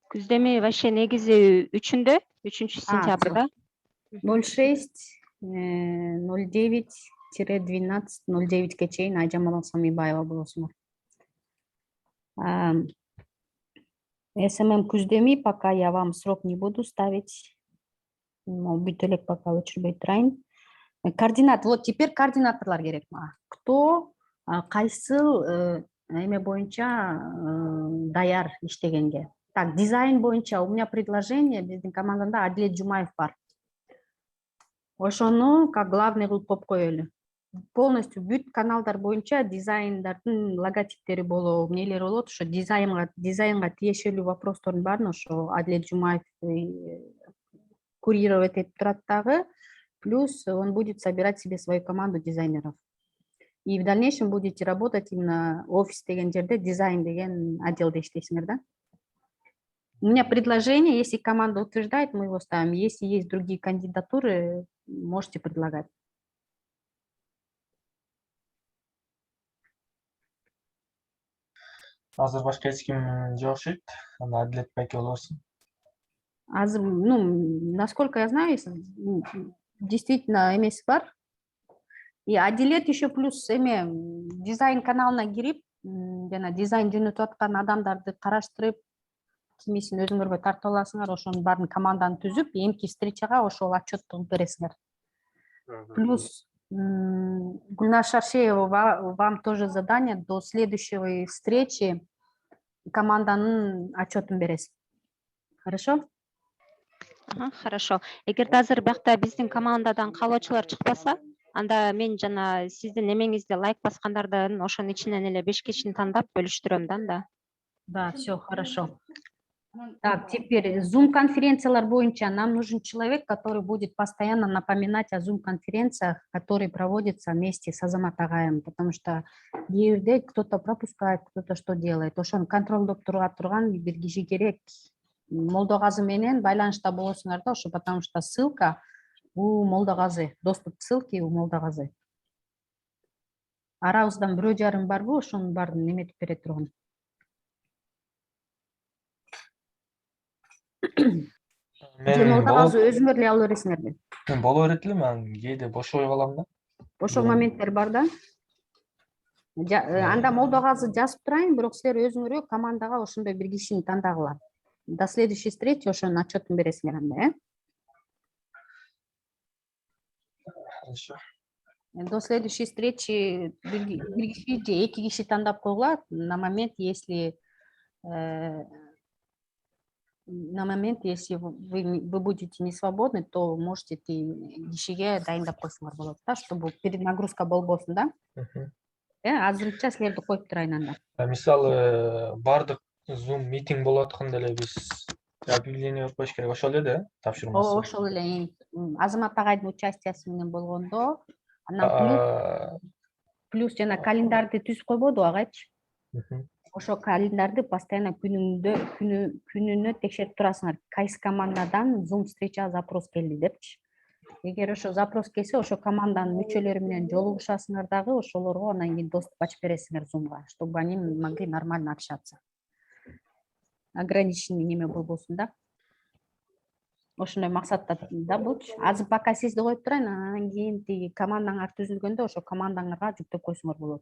Күздеми вообще негизи 3 сентябрда. 06-09-12-09 чейин Айжамал Самибаева болосуңар. SMM Күздеми, пока я вам срок не буду ставить. Бүт элек пока өчүрбөй турайын. Координат, вот теперь координаторлар керек мага. Кто кайсыл эме боюнча даяр иштегенге. Так, дизайн боюнча у меня предложение, биздин командада Адилет Жумаев бар. Ошону как главный кылып коюп коелу. Полностью бүт каналдар боюнча дизайндардын логотиптери болобу, эмнелер болот, ошо дизайнга тиешелүү вопростордун баарын ошо Адилет Жумаев курировать этип турат дагы. Плюс он будет собирать себе свою команду дизайнеров. И в дальнейшем будете работать именно офис деген жерде, дизайн деген отделде иштейсиңер да. У меня предложение, если команда утверждает, мы его ставим. Если есть другие кандидатуры, можете предлагать. Азыр башка эч ким жок окшойт. Аны Адилет байке боло берсин. Насколько я знаю, действительно эмес бар. И Адилет еще плюс дизайн каналына кирип, жана дизайн жөнөтүп аткан адамдарды караштырып, кимисин өзүңөргө тартып аласыңар, ошонун баарын команданы түзүп, эмки встречага ошол отчет кылып бересиңер. Плюс Гульнар Шаршеева, вам тоже задание до следующей встречи команданын отчетун бересиз. Хорошо? Хорошо. Эгерде азыр биякта биздин командадан каалоочулар чыкпаса, анда мен жана сиздин эмеңизде лайк баскандардын ошонун ичинен эле 5 кишини тандап бөлүштүрөм да. Да, все хорошо. Так, теперь Zoom-конференциялар боюнча нам нужен человек, который будет постоянно напоминать о Zoom-конференциях, которые проводятся вместе с Азамат Агаем, потому что кто-то пропускает, кто-то что делает. Ошон контролдоп турган бир киши керек. Молдогазы менен байланышта болосуңар да, потому что ссылка у Молдогазы, доступ к ссылке у Молдогазы. Арабыздан бирөө жарым барбы, ошонун баарын эметип бере турган. Молдогазы өзүңөр эле ала бересиңерби? Мен боло берет элем, анан кээде бошобой калам да. Ошол моменттер бар да. Анда Молдогазы жазып турайын, бирок силер өзүңөргө командага ошондой бир кишини тандагыла. До следующей встречи ошонун отчетун бересиңер анда, Хорошо. До следующей встречи бир киши же 2 киши тандап койгула на момент, если вы будете не свободны, то можете кишиге дайындап койсоңор болот да, чтобы перенагрузка болбосун да. Азырынча силерди коюп турайын анда. Мисалы бардык Zoom митинг болуп атканда эле биз объявление коюш керек, ошол эле да, тапшырмасы. Ошол эле Азамат Агайдын участиясы менен болгондо, анан плюс жана календарды түзүп койбоду агайчы. Ошо календарды постоянно күнүнө текшерип турасыңар. Кайсы командадан Zoom встреча запрос келди депчи. Эгер ошо запрос келсе, ошо команданын мүчөлөрү менен жолугушасыңар дагы, ошолорго анан кийин доступ ачып бересиңер Zoom'га, чтобы они могли нормально общаться. Ограниченный неме болбосун да. Ошондой максатта да болчу. Азыр пока сизди коюп турайын, анан кийин тиги командаңар түзүлгөндө ошо командаңарга жүктөп койсоңор болот.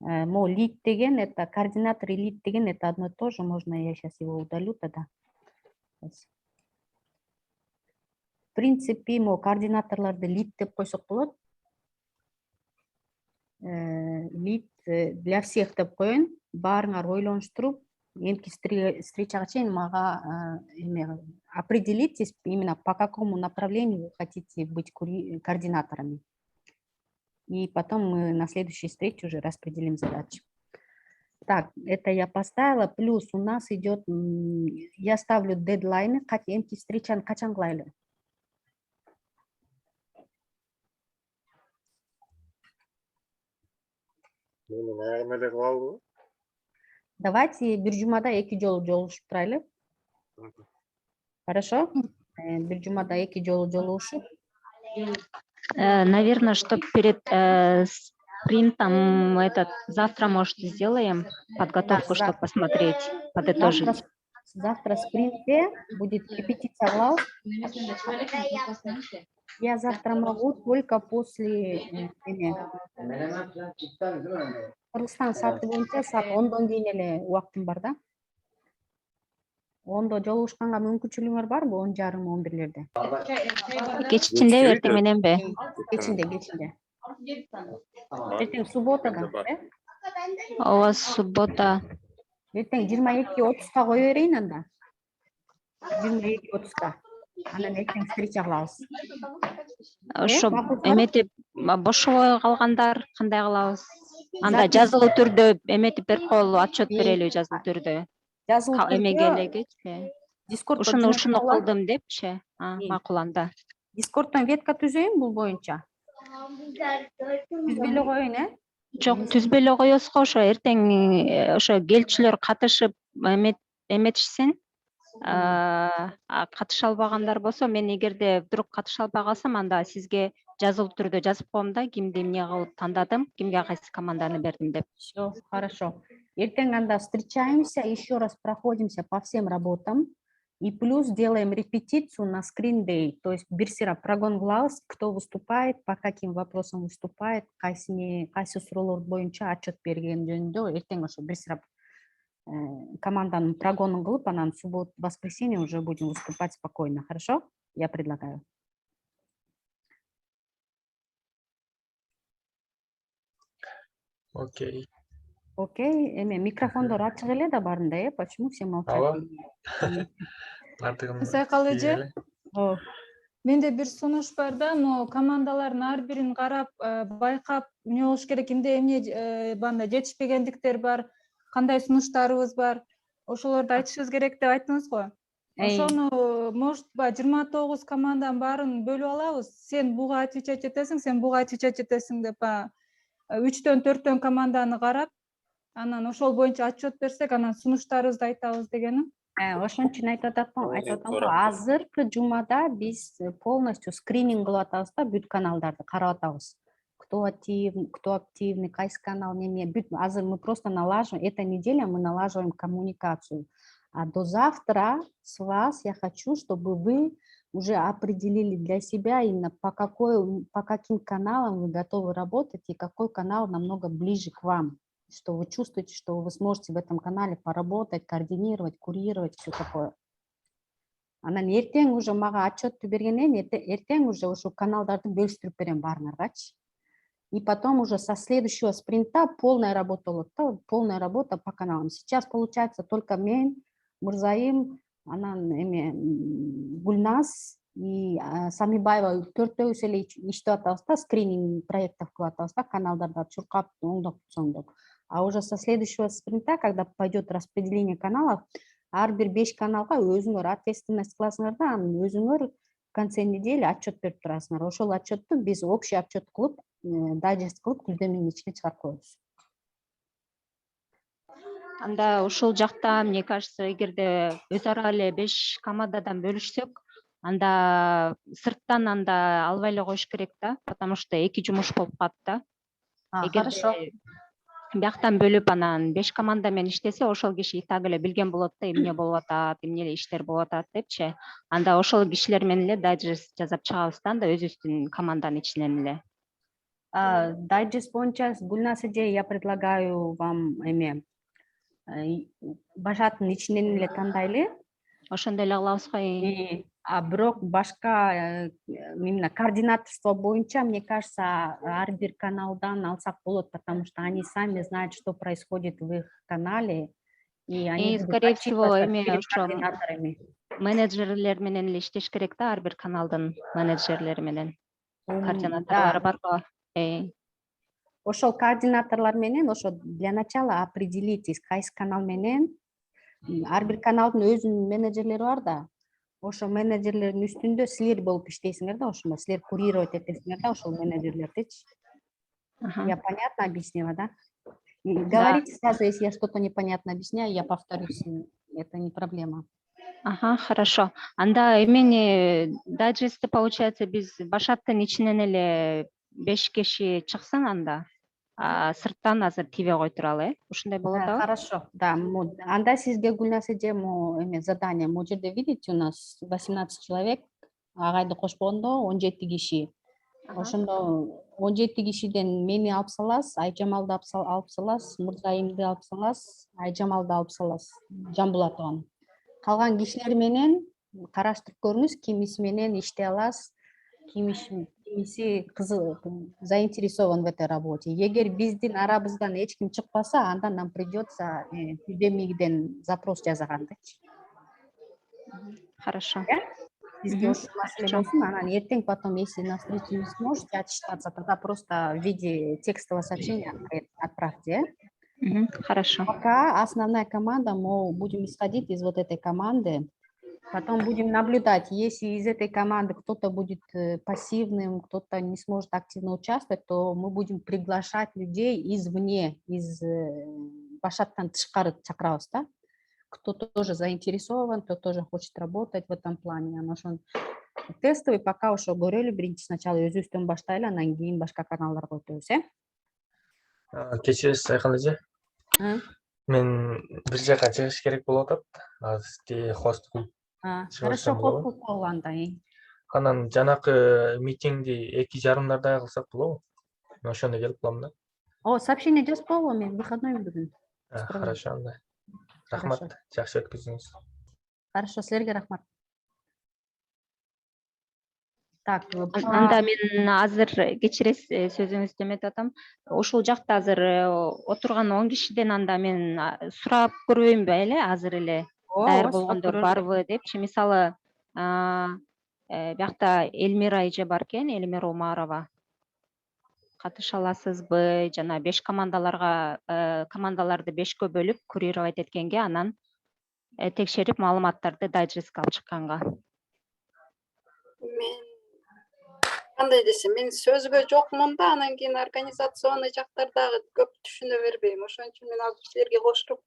Лид деген, это координатор и лид деген, это одно и то же. Можно я сейчас его удалю тогда. В принципе, координаторларды лид деп койсок болот. Лид для всех деп коеюн. Баарыңар ойлонуштуруп, эмки встречага чейин мага определитесь именно по какому направлению вы хотите быть координаторами. И потом мы на следующей встрече уже распределим задачи. Так, это я поставила. Плюс у нас идет, я ставлю дедлайны, эмки встречаны качан кылайлы? Давайте бир жумада 2 жолу жолугушуп турайлы. Хорошо? Бир жумада 2 жолу жолугушуп. Наверное, что перед спринтом завтра, может, сделаем подготовку, чтобы посмотреть, подытожить. Завтра в спринте будет репетиция глав. Я завтра могу только после Кыргызстан сааты боюнча саат 10дон кийин эле убактым бар да. 10до жолугушканга мүмкүнчүлүгүңөр барбы? 10:30-11-лерде. Кечинде эртең мененби? Кечинде. Эртең субботада, Ооба, суббота. Эртең 22:30-га кое берейин анда. 22:30-га. Анан эртең встреча кылабыз. Ошо макулсызбы? эметип бошобой калгандар кандай кылабыз? Анда Запись. жазылуу түрдө эметип берип коелу, отчет берели жазылуу түрдө. Жазылуу Эмеге түрдө элегичи. Дискордко Ушуну жөнөтүп алам. кылдым депчи. Макул анда. Дискордтон ветка түзөйүн бул боюнча. Түзбөй эле коеюн, Жок, түзбөй эле коесуз го, ошо эртең ошо келчүлөр катышып эметишсин. Катыша албагандар болсо, мен эгерде вдруг катыша албай калсам, анда сизге жазылуу түрдө жазып коем да, кимди эмне кылып тандадым, кимге кайсы команданы бердим деп. Все, хорошо. Эртең анда встречаемся, еще раз проходимся по всем работам. И плюс делаем репетицию на screen day. То есть бирсира прогон кылабыз, кто выступает, по каким вопросам выступает, кайсы суроолор боюнча отчет берген жөнүндө эртең ошо бирсира команданын прогонун кылып, анан субботу, воскресенье уже будем выступать спокойно. Хорошо? Я предлагаю. Окей. Окей, микрофондор ачык эле да баарында, почему все молчат? Ооба. Сайкал эже, О, менде бир сунуш бар да, но командалардын ар бирин карап, байкап, эмне болуш керек, кимде эмне банда жетишпегендиктер бар, кандай сунуштарыбыз бар, ошолорду айтышыбыз керек деп айттыңыз го. Ошону может 29 команданын баарын бөлүп алабыз. Сен буга отвечать этесиң, сен буга отвечать этесиң деп 3-төн 4төн команданы карап, анан ошол боюнча отчет берсек, анан сунуштарыбызды айтабыз дегеним. ошон үчүн айтып атам го, азыркы жумада биз полностью скрининг кылып атабыз да, бүт каналдарды карап атабыз. Кто активный, кайсы канал, бүт. Азыр мы просто налаживаем, эта неделя мы налаживаем коммуникацию. А до завтра с вас я хочу, чтобы вы уже определили для себя именно по каким каналам вы готовы работать и какой канал намного ближе к вам. Что вы чувствуете, что вы сможете в этом канале поработать, координировать, курировать, все такое. Анан эртең уже мага отчетту бергенден эртең уже ошо каналдарды бөлүштүрүп берем баарыңаргачы. И потом уже со следующего спринта полная работа болот да, полная работа по каналам. Сейчас получается только мен, Мурзайым, анан Гульназ и Самибаева төртөөбүз эле иштеп атабыз да, скрининг проекттов кылып атабыз да, каналдарды чуркап, оңдоп, соңдоп. А уже со следующего спринта, когда пойдет распределение каналов, ар бир 5 каналга өзүңөр ответственность кыласыңар да, анан өзүңөр в конце недели отчет берип турасыңар. Ошол отчетту биз общий отчет кылып, дайджест кылып күздөмөнүн ичине чыгарып коебуз. Анда ушул жакта, мне кажется, эгерде өз ара эле 5 командадан бөлүшсөк, анда сырттан анда албай эле коюш керек да, потому что эки жумуш болуп калат да. Хорошо. Бияктан бөлүп анан 5 команда менен иштесе, ошол киши и так эле билген болот да, эмне болуп атат, эмне эле иштер болуп атат депчи. Анда ошол кишилер менен эле дайджест жазап чыгабыз да, анда өзүбүздүн команданын ичинен эле. Дайджест боюнча, Гульназ эже, я предлагаю вам башаттын ичинен эле тандайлы. Ошондой эле кылабыз го. А бирок башка именно координаторство боюнча, мне кажется, ар бир каналдан алсак болот, потому что они сами знают, что происходит в их канале, и они скорее всего, перед координаторами. Менеджерлер менен эле иштеш керек да, ар бир каналдын менеджерлери менен. Координаторлары бар го. Ошол координаторлор менен ошо для начала определитесь, кайсы канал менен. Ар бир каналдын өзүнүн менеджерлери бар да. Ошо менеджерлердин үстүндө силер болуп иштейсиңер да, ошондо силер курировать этесиңер да ошол менеджерлердичи. Я понятно объяснила, да? Говорите сразу, если я что-то непонятно объясняю, я повторюсь, это не проблема. Хорошо. Анда эмени дайджестте получается биз башаттын ичинен эле 5 киши чыксын анда. Сырттан азыр тебе кой туралы, ушундай болот да? Хорошо, да. Анда сизге Гульназ эже задание. Могу жерде видите, у нас 18 человек, агайды кошпогондо 17 киши. Ошондо 17 кишиден мени алып саласыз, Айжамалды алып саласыз, Мурзайымды алып саласыз, Айжамалды алып саласыз, Жамбулатованы. Калган кишилер менен караштырып көрүңүз, кимиси менен иштей аласыз, кимиси заинтересован в этой работе. Эгер биздин арабыздан эч ким чыкпаса, анда нам придется Udemy'ден запрос жасагандычы. Хорошо. бизге ошол маселе болсун, анан эртең потом, если на встрече не сможете отчитаться, тогда просто в виде текстового сообщения отправьте. Хорошо. Пока основная команда, мы будем исходить из вот этой команды, потом будем наблюдать, если из этой команды кто-то будет пассивным, кто-то не сможет активно участвовать, то мы будем приглашать людей извне, из башаттан тышкары чакырабыз да. Кто тоже заинтересован, кто тоже хочет работать в этом плане. Анан ошон тестовый пока ошо көрөлү, биринчи сначала өзүбүздөн баштайлы, анан кийин башка каналдарга өтөбүз, Кечиресиз Айкын эже. Мен бир жака чыгыш керек болуп атат. Азыр хост кылып. Хорошо, хост кылып койгула анда. Анан жанакы митингди 2:30 кылсак болобу? Мен ошондо келип калам да. Сообщение жазып койгула, мен выходной бүгүн. Хорошо анда. Рахмат, жакшы өткөздүңүз. Хорошо, силерге рахмат. Так, анда мен азыр кечиресиз сөзүңүздү эметип атам. Ошол жакта азыр отурган 10 кишиден анда мен сурап көрбөйүнбү эле азыр эле даяр болгондор барбы депчи. Мисалы, биякта Элмира эже бар экен, Элмира Умарова. Катыша аласызбы? Жана 5 командаларды 5кө бөлүп курировать эткенге, анан текшерип маалыматтарды дайджестке алып чыкканга. Мен кандай десем, мен сөзгө жокмун да, анан кийин организационный жактардагы көп түшүнө бербейм. Ошон үчүн мен азыр силерге кошуп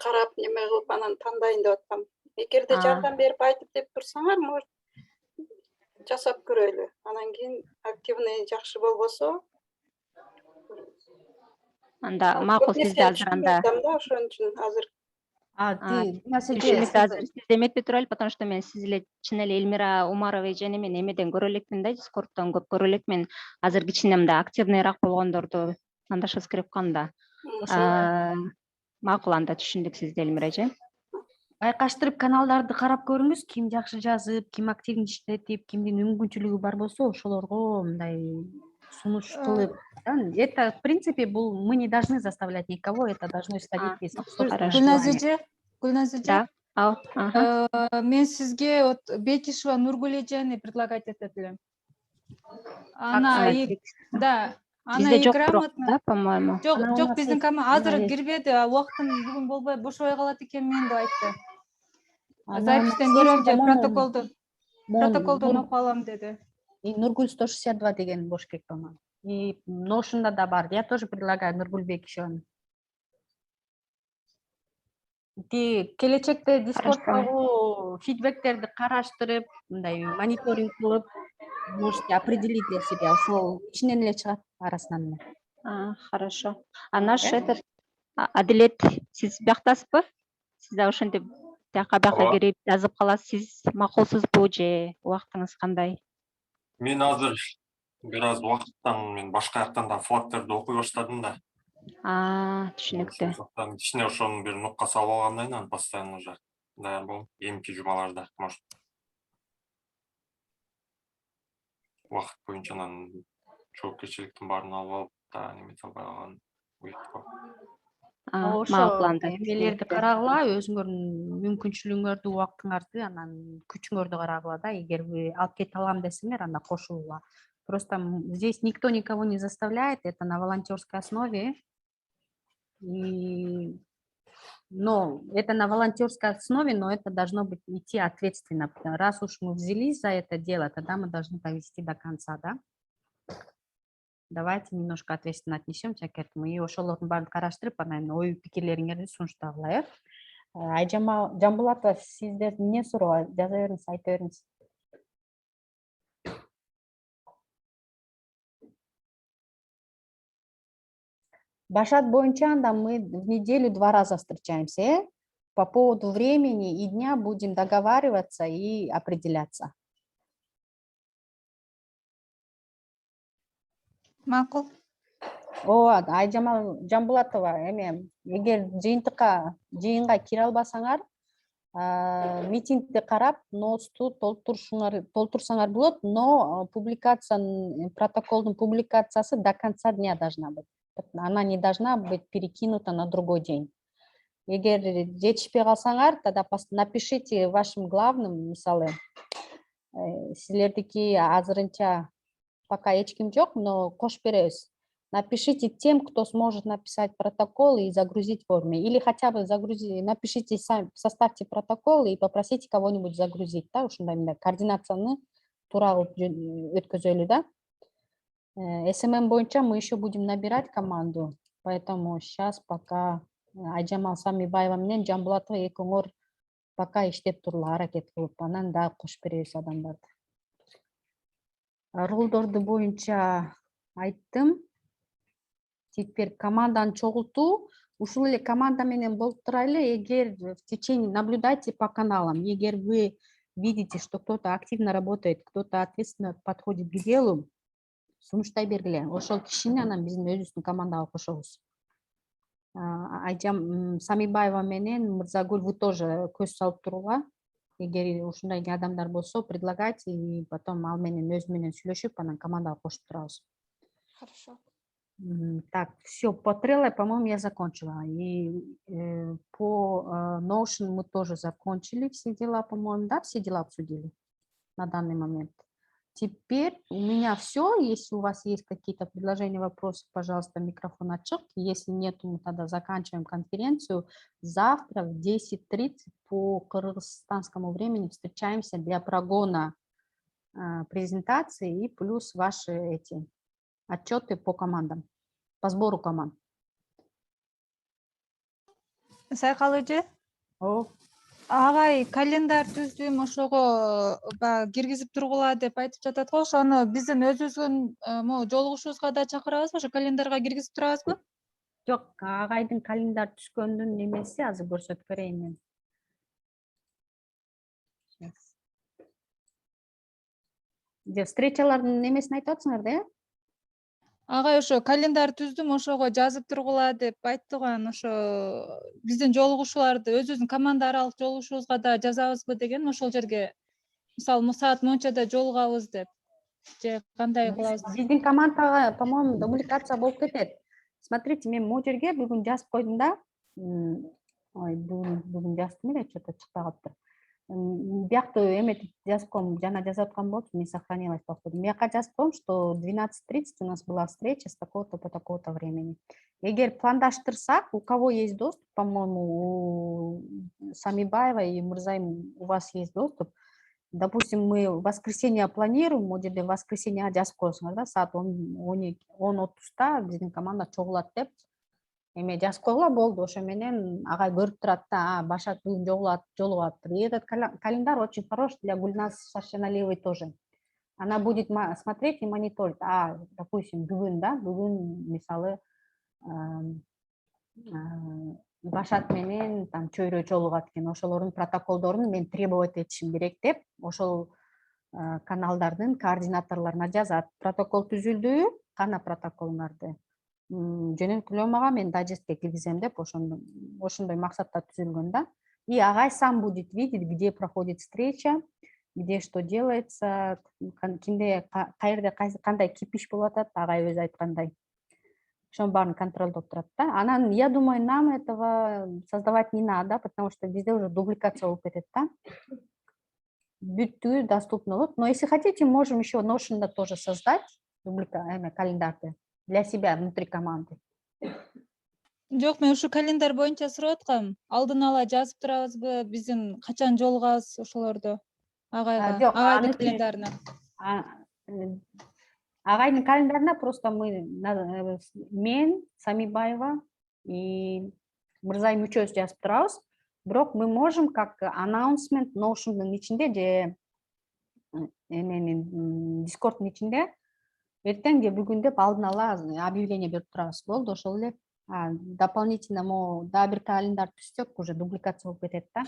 карап неме кылып анан тандайын деп атам. Эгерде жардам берип айтып деп турсаңар, может жасап көрөлү. Анан кийин активный жакшы болбосо, анда макул, сизде азыр анда ошон үчүн азыр түшүнүктүү азыр сизде эметпей турайлы, потому что мен сиз эле чын эле Элмира Умарова эжени мен эмеден көрө элекмин да, Дискордтон көп көрө элекмин. Азыр кичине мындай активныйраак болгондорду тандашыбыз керек канда. Макул, анда түшүндүк сизди Элмира эже. Байкаштырып каналдарды карап көрүңүз, ким жакшы жазып, ким активный иштетип, кимдин мүмкүнчүлүгү бар болсо, ошолорго мындай сунуш кылып. Это, в принципе, мы не должны заставлять никого, это должно исходить из Гүлназ эже, мен сизге Бекишева Нургүл эжени предлагать этет элем. Она и грамотно, по-моему. Жок, биздин команда азыр кирбеди, убактым бүгүн болбой бошобой калат экенмин деп айтты. Запистен көрөм же протоколдон окуп алам деди. И Нургуль 162 деген бош керек, по-моему. И Notion'да да бар. Я тоже предлагаю Нургуль Бекишеваны. Келечекте Дискордтогу фидбектерди караштырып, мындай мониторинг кылып, можете определить для себя, ошол ичинен эле чыгат арасынан. Хорошо. А наш этот Адилет, сиз бияктасызбы? Сиз да ошентип бияка кирип жазып каласыз. Сиз макулсузбу же убактыңыз кандай? Мен азыр бир аз убакыттан мен башка жактан да фоттерди окуй баштадым да. Түшүнүктүү. Кичине ошону бир нукка салып алгандан кийин постоянно уже даяр болом. Эмки жумаларда, может. Убакыт боюнча анан жоопкерчиликтин баарын алып алып да неме салбай калган уютко. Ошо эмелерди карагыла, өзүңөрдүн мүмкүнчүлүгүңөрдү, убактыңарды, анан күчүңөрдү карагыла да. Эгер алып кете алам десеңер, анда кошулула. Просто здесь никто никого не заставляет, это на волонтерской основе. Но это на волонтерской основе, но это должно быть идти ответственно. Раз уж мы взялись за это дело, тогда мы должны довести до конца, да? Давайте немножко ответственно отнесемся к этому. И ошолордун баарын караштырып, анан ой пикирлериңерди сунуштагыла. Айжамал Жамбулатова, сиздер эмне суроо? Жаза бериңиз, айта бериңиз. Башат боюнча анда мы в неделю 2 раза встречаемся. По поводу времени и дня будем договариваться и определяться. Макул. Айжамал Жамбулатова, эгер жыйынга кире албасаңар, митингди карап, ноосту толтурсаңар болот, но протоколдун публикациясы до конца дня должна быть. Она не должна быть перекинута на другой день. Эгер жетишпей калсаңар, тогда напишите вашим главным, мисалы, Силердики азырынча пока эч ким жок, но кошуп беребиз. Напишите тем, кто сможет написать протокол и загрузить в форме. Или хотя бы напишите сами, составьте протокол и попросите кого-нибудь загрузить. Да, ушундай координацияны туура кылып өткөзөлү да. СММ боюнча мы еще будем набирать команду, поэтому сейчас пока Айжамал Самибаева менен Жамбулатова экөөңөр пока иштеп турула, аракет кылып, анан дагы кошуп беребиз адамдарды. Ролдорду боюнча айттым. Теперь команданы чогултуу. Ушул эле команда менен болуп турайлы, эгер в течение наблюдайте по каналам, эгер вы видите, что кто-то активно работает, кто-то ответственно подходит к делу, сунуштай бергиле. Ошол кишини анан биздин өзүбүздүн командага кошобуз. Айжам Самибаева менен Мырзагүл, вы тоже көз салып турула. Эгер ушундай адамдар болсо, предлагайте, и потом ал менен өзү менен сүйлөшүп, анан командага кошуп турабыз. Хорошо. Так, все, по Trello, по-моему, я закончила. И по Notion мы тоже закончили все дела, по-моему, да, все дела обсудили на данный момент. Теперь у меня все. Если у вас есть какие-то предложения, вопросы, пожалуйста, микрофон отчет. Если нет, мы тогда заканчиваем конференцию. Завтра в 10:30 по кыргызстанскому времени встречаемся для прогона презентации и плюс ваши эти отчеты по командам, по сбору команд. Сайкал эже, О, агай календарь түздүм, ошого баягы киргизип тургула деп айтып жатат го. Ошону биздин өзүбүздүн жолугушуубузга да чакырабызбы? Ошо календарга киргизип турабызбы? жок, агайдын календарь түшкөндүн немеси азыр көрсөтүп берейин мен. Встречалардын немесин айтып атсыңар да, э? Агай ошо календарь түздүм, ошого жазып тургула деп айтты го. Анан ошо биздин жолугушууларды өзүбүздүн команда аралык жолугушуубузга да жазабызбы деген, ошол жерге мисалы саат мончада жолугабыз деп же кандай кылабыз? Биздин командага, по-моему, дубликация болуп кетет. Смотрите, мен могу жерге бүгүн жазып койдум да. Ой, бүгүн жаздым эле, что-то чыкпай калыптыр. Биякты эметип жазып койдум, жана жазып аткан болчу, мен сохранилась походу. Бияка жазып койдум, что 12:30 у нас была встреча с такого-то по такого-то времени. Эгер пландаштырсак, у кого есть доступ, по-моему, у Самибаева и Мурзаим, у вас есть доступ. Допустим, мы в воскресенье планируем, могу жерде воскресенье жазып коесуңар да, саат 10:30 биздин команда чогулат деп. Эме жазып койгула болду, ошо менен агай көрүп турат да, Башат бүгүн жолугат. И этот календарь очень хорош для Гульназ Шашеналиевой тоже. Она будет смотреть и мониторить. Допустим, бүгүн да, бүгүн мисалы Башат менен там чөйрө жолугат экен, ошолордун протоколдорун мен требовать этишим керек деп, ошол каналдардын координаторлоруна жазат. Протокол түзүлдү, кана протоколуңарды жөнөткүлө мага, мен дайджестке киргизем деп, ошондой максатта түзүлгөн да. И агай сам будет видеть, где проходит встреча, где что делается, кимде каерде кандай кипиш болуп атат, агай өзү айткандай. Ошонун баарын контролдоп турат да. Анан, я думаю, нам этого создавать не надо, потому что везде уже дубликация болуп кетет да. Бүттү, доступно болот. Но если хотите, можем еще Notion'да тоже создать календарьды для себя внутри команды. Жок, мен ушу календарь боюнча сурап аткам. Алдын ала жазып турабызбы, биздин качан жолугабыз ошолорду агайга, агайдын календарына? Агайдын календарына просто мен, Самибаева и Мырзайым үчөөбүз жазып турабыз. Бирок мы можем как announcement Notion'дун ичинде же Discord'дун ичинде эртең же бүгүн деп алдын ала объявление берип турабыз. Болду, ошол эле. Дополнительно дагы бир календарь түзсөк, уже дубликация болуп кетет да.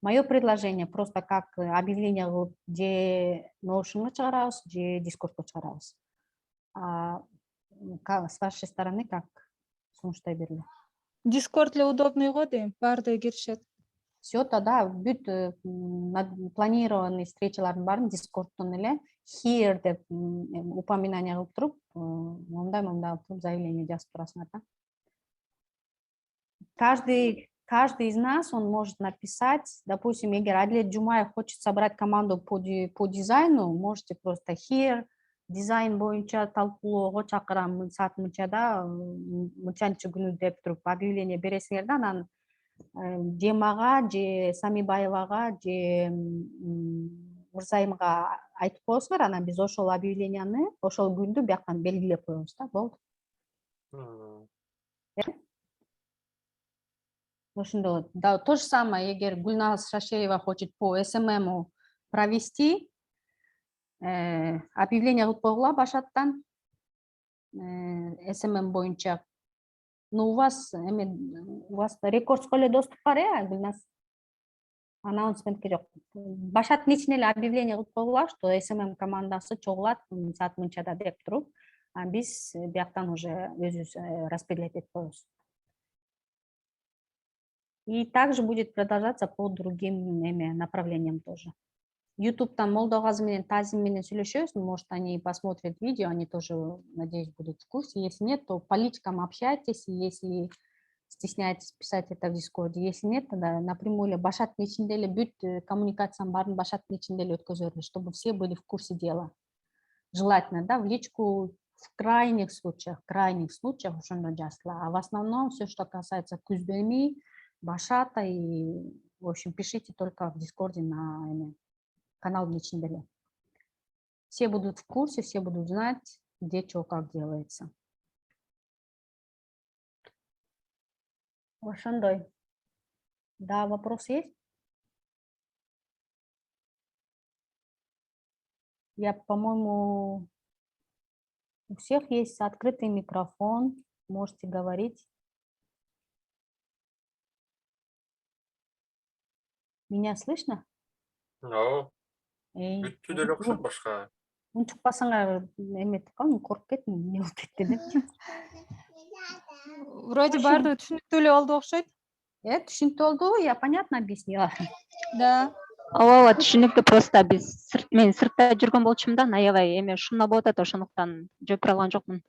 Мое предложение просто как объявление кылып же Notion'га чыгарабыз, же Discord'га чыгарабыз. С вашей стороны как сунуштай берили? Discord эле удобный го дейм, баардыгы киришет. Все, тогда бүт планированный встречалардын баарын Discord'тон эле here деп упоминание кылып туруп, мындай кылып заявление жазып турасыңар да. Каждый каждый из нас, он может написать, допустим, егер Адлет Жумаев хочет собрать команду по дизайну, можете просто here, дизайн боюнча талкуулоого чакырам, саат мынчада, мынчанчы күнү деп туруп объявление бересиңер да, анан же мага, же Самибаевага, же Мырзайымга айтып коесуңар, анан биз ошол объявленияны ошол күндү бияктан белгилеп коебуз да, болду. Ошондой. Да, то же самое, егер Гульназ Шашеева хочет по СММу провести, объявление кылып койгула башаттан, СММ боюнча. Ну, у вас рекордско эле доступ бар, Гүлназ? Аннаунсментке жок. Башаттын ичине эле объявление кылып койгула, что СММ командасы чогулат саат мынчада деп туруп, биз бияктан уже өзүбүз распределять этип коебуз. И также будет продолжаться по другим направлениям тоже. Ютубтан Молдоғазы менен Тазим менен сүйлөшөбүз, может, они посмотрят видео, они тоже, надеюсь, будут в курсе. Если нет, то по личкам общайтесь, если стесняетесь писать это в Дискорде. Если нет, тогда напрямую эле башаттын ичинде эле бүт коммуникациянын баарын башаттын ичинде эле өткөзөбүз, чтобы все были в курсе дела. Желательно, да, в личку в крайних случаях ошондо жазыла. А в основном все, что касается Куздеми, Башата и, в общем, пишите только в Дискорде на канал Ничинделе. Все будут в курсе, все будут знать, где что, как делается. Ошондой. Да, вопрос есть? Я, по-моему, у всех есть открытый микрофон, можете говорить. Меня слышно? Бүттү деле окшойт башка. Унчукпасаңар эметип калдым, коруп кеттим, эмне болуп кетти деп. Вроде баардыгы түшүнүктүү эле болду окшойт. Түшүнүктүү болду, я понятно объяснила. Да. ооба түшүнүктүү, просто мен сыртта жүргөн болчумун да, аябай эме шумно болуп атат, ошондуктан жооп алган жокмун.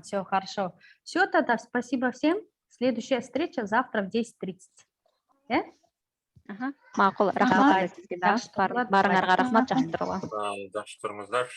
Все хорошо. Все, тогда спасибо всем. Следующая встреча завтра в 10:30. Макул, рахмат сизге да. Баарыңарга рахмат, жакшы тургула. Жакшы туруңуздар.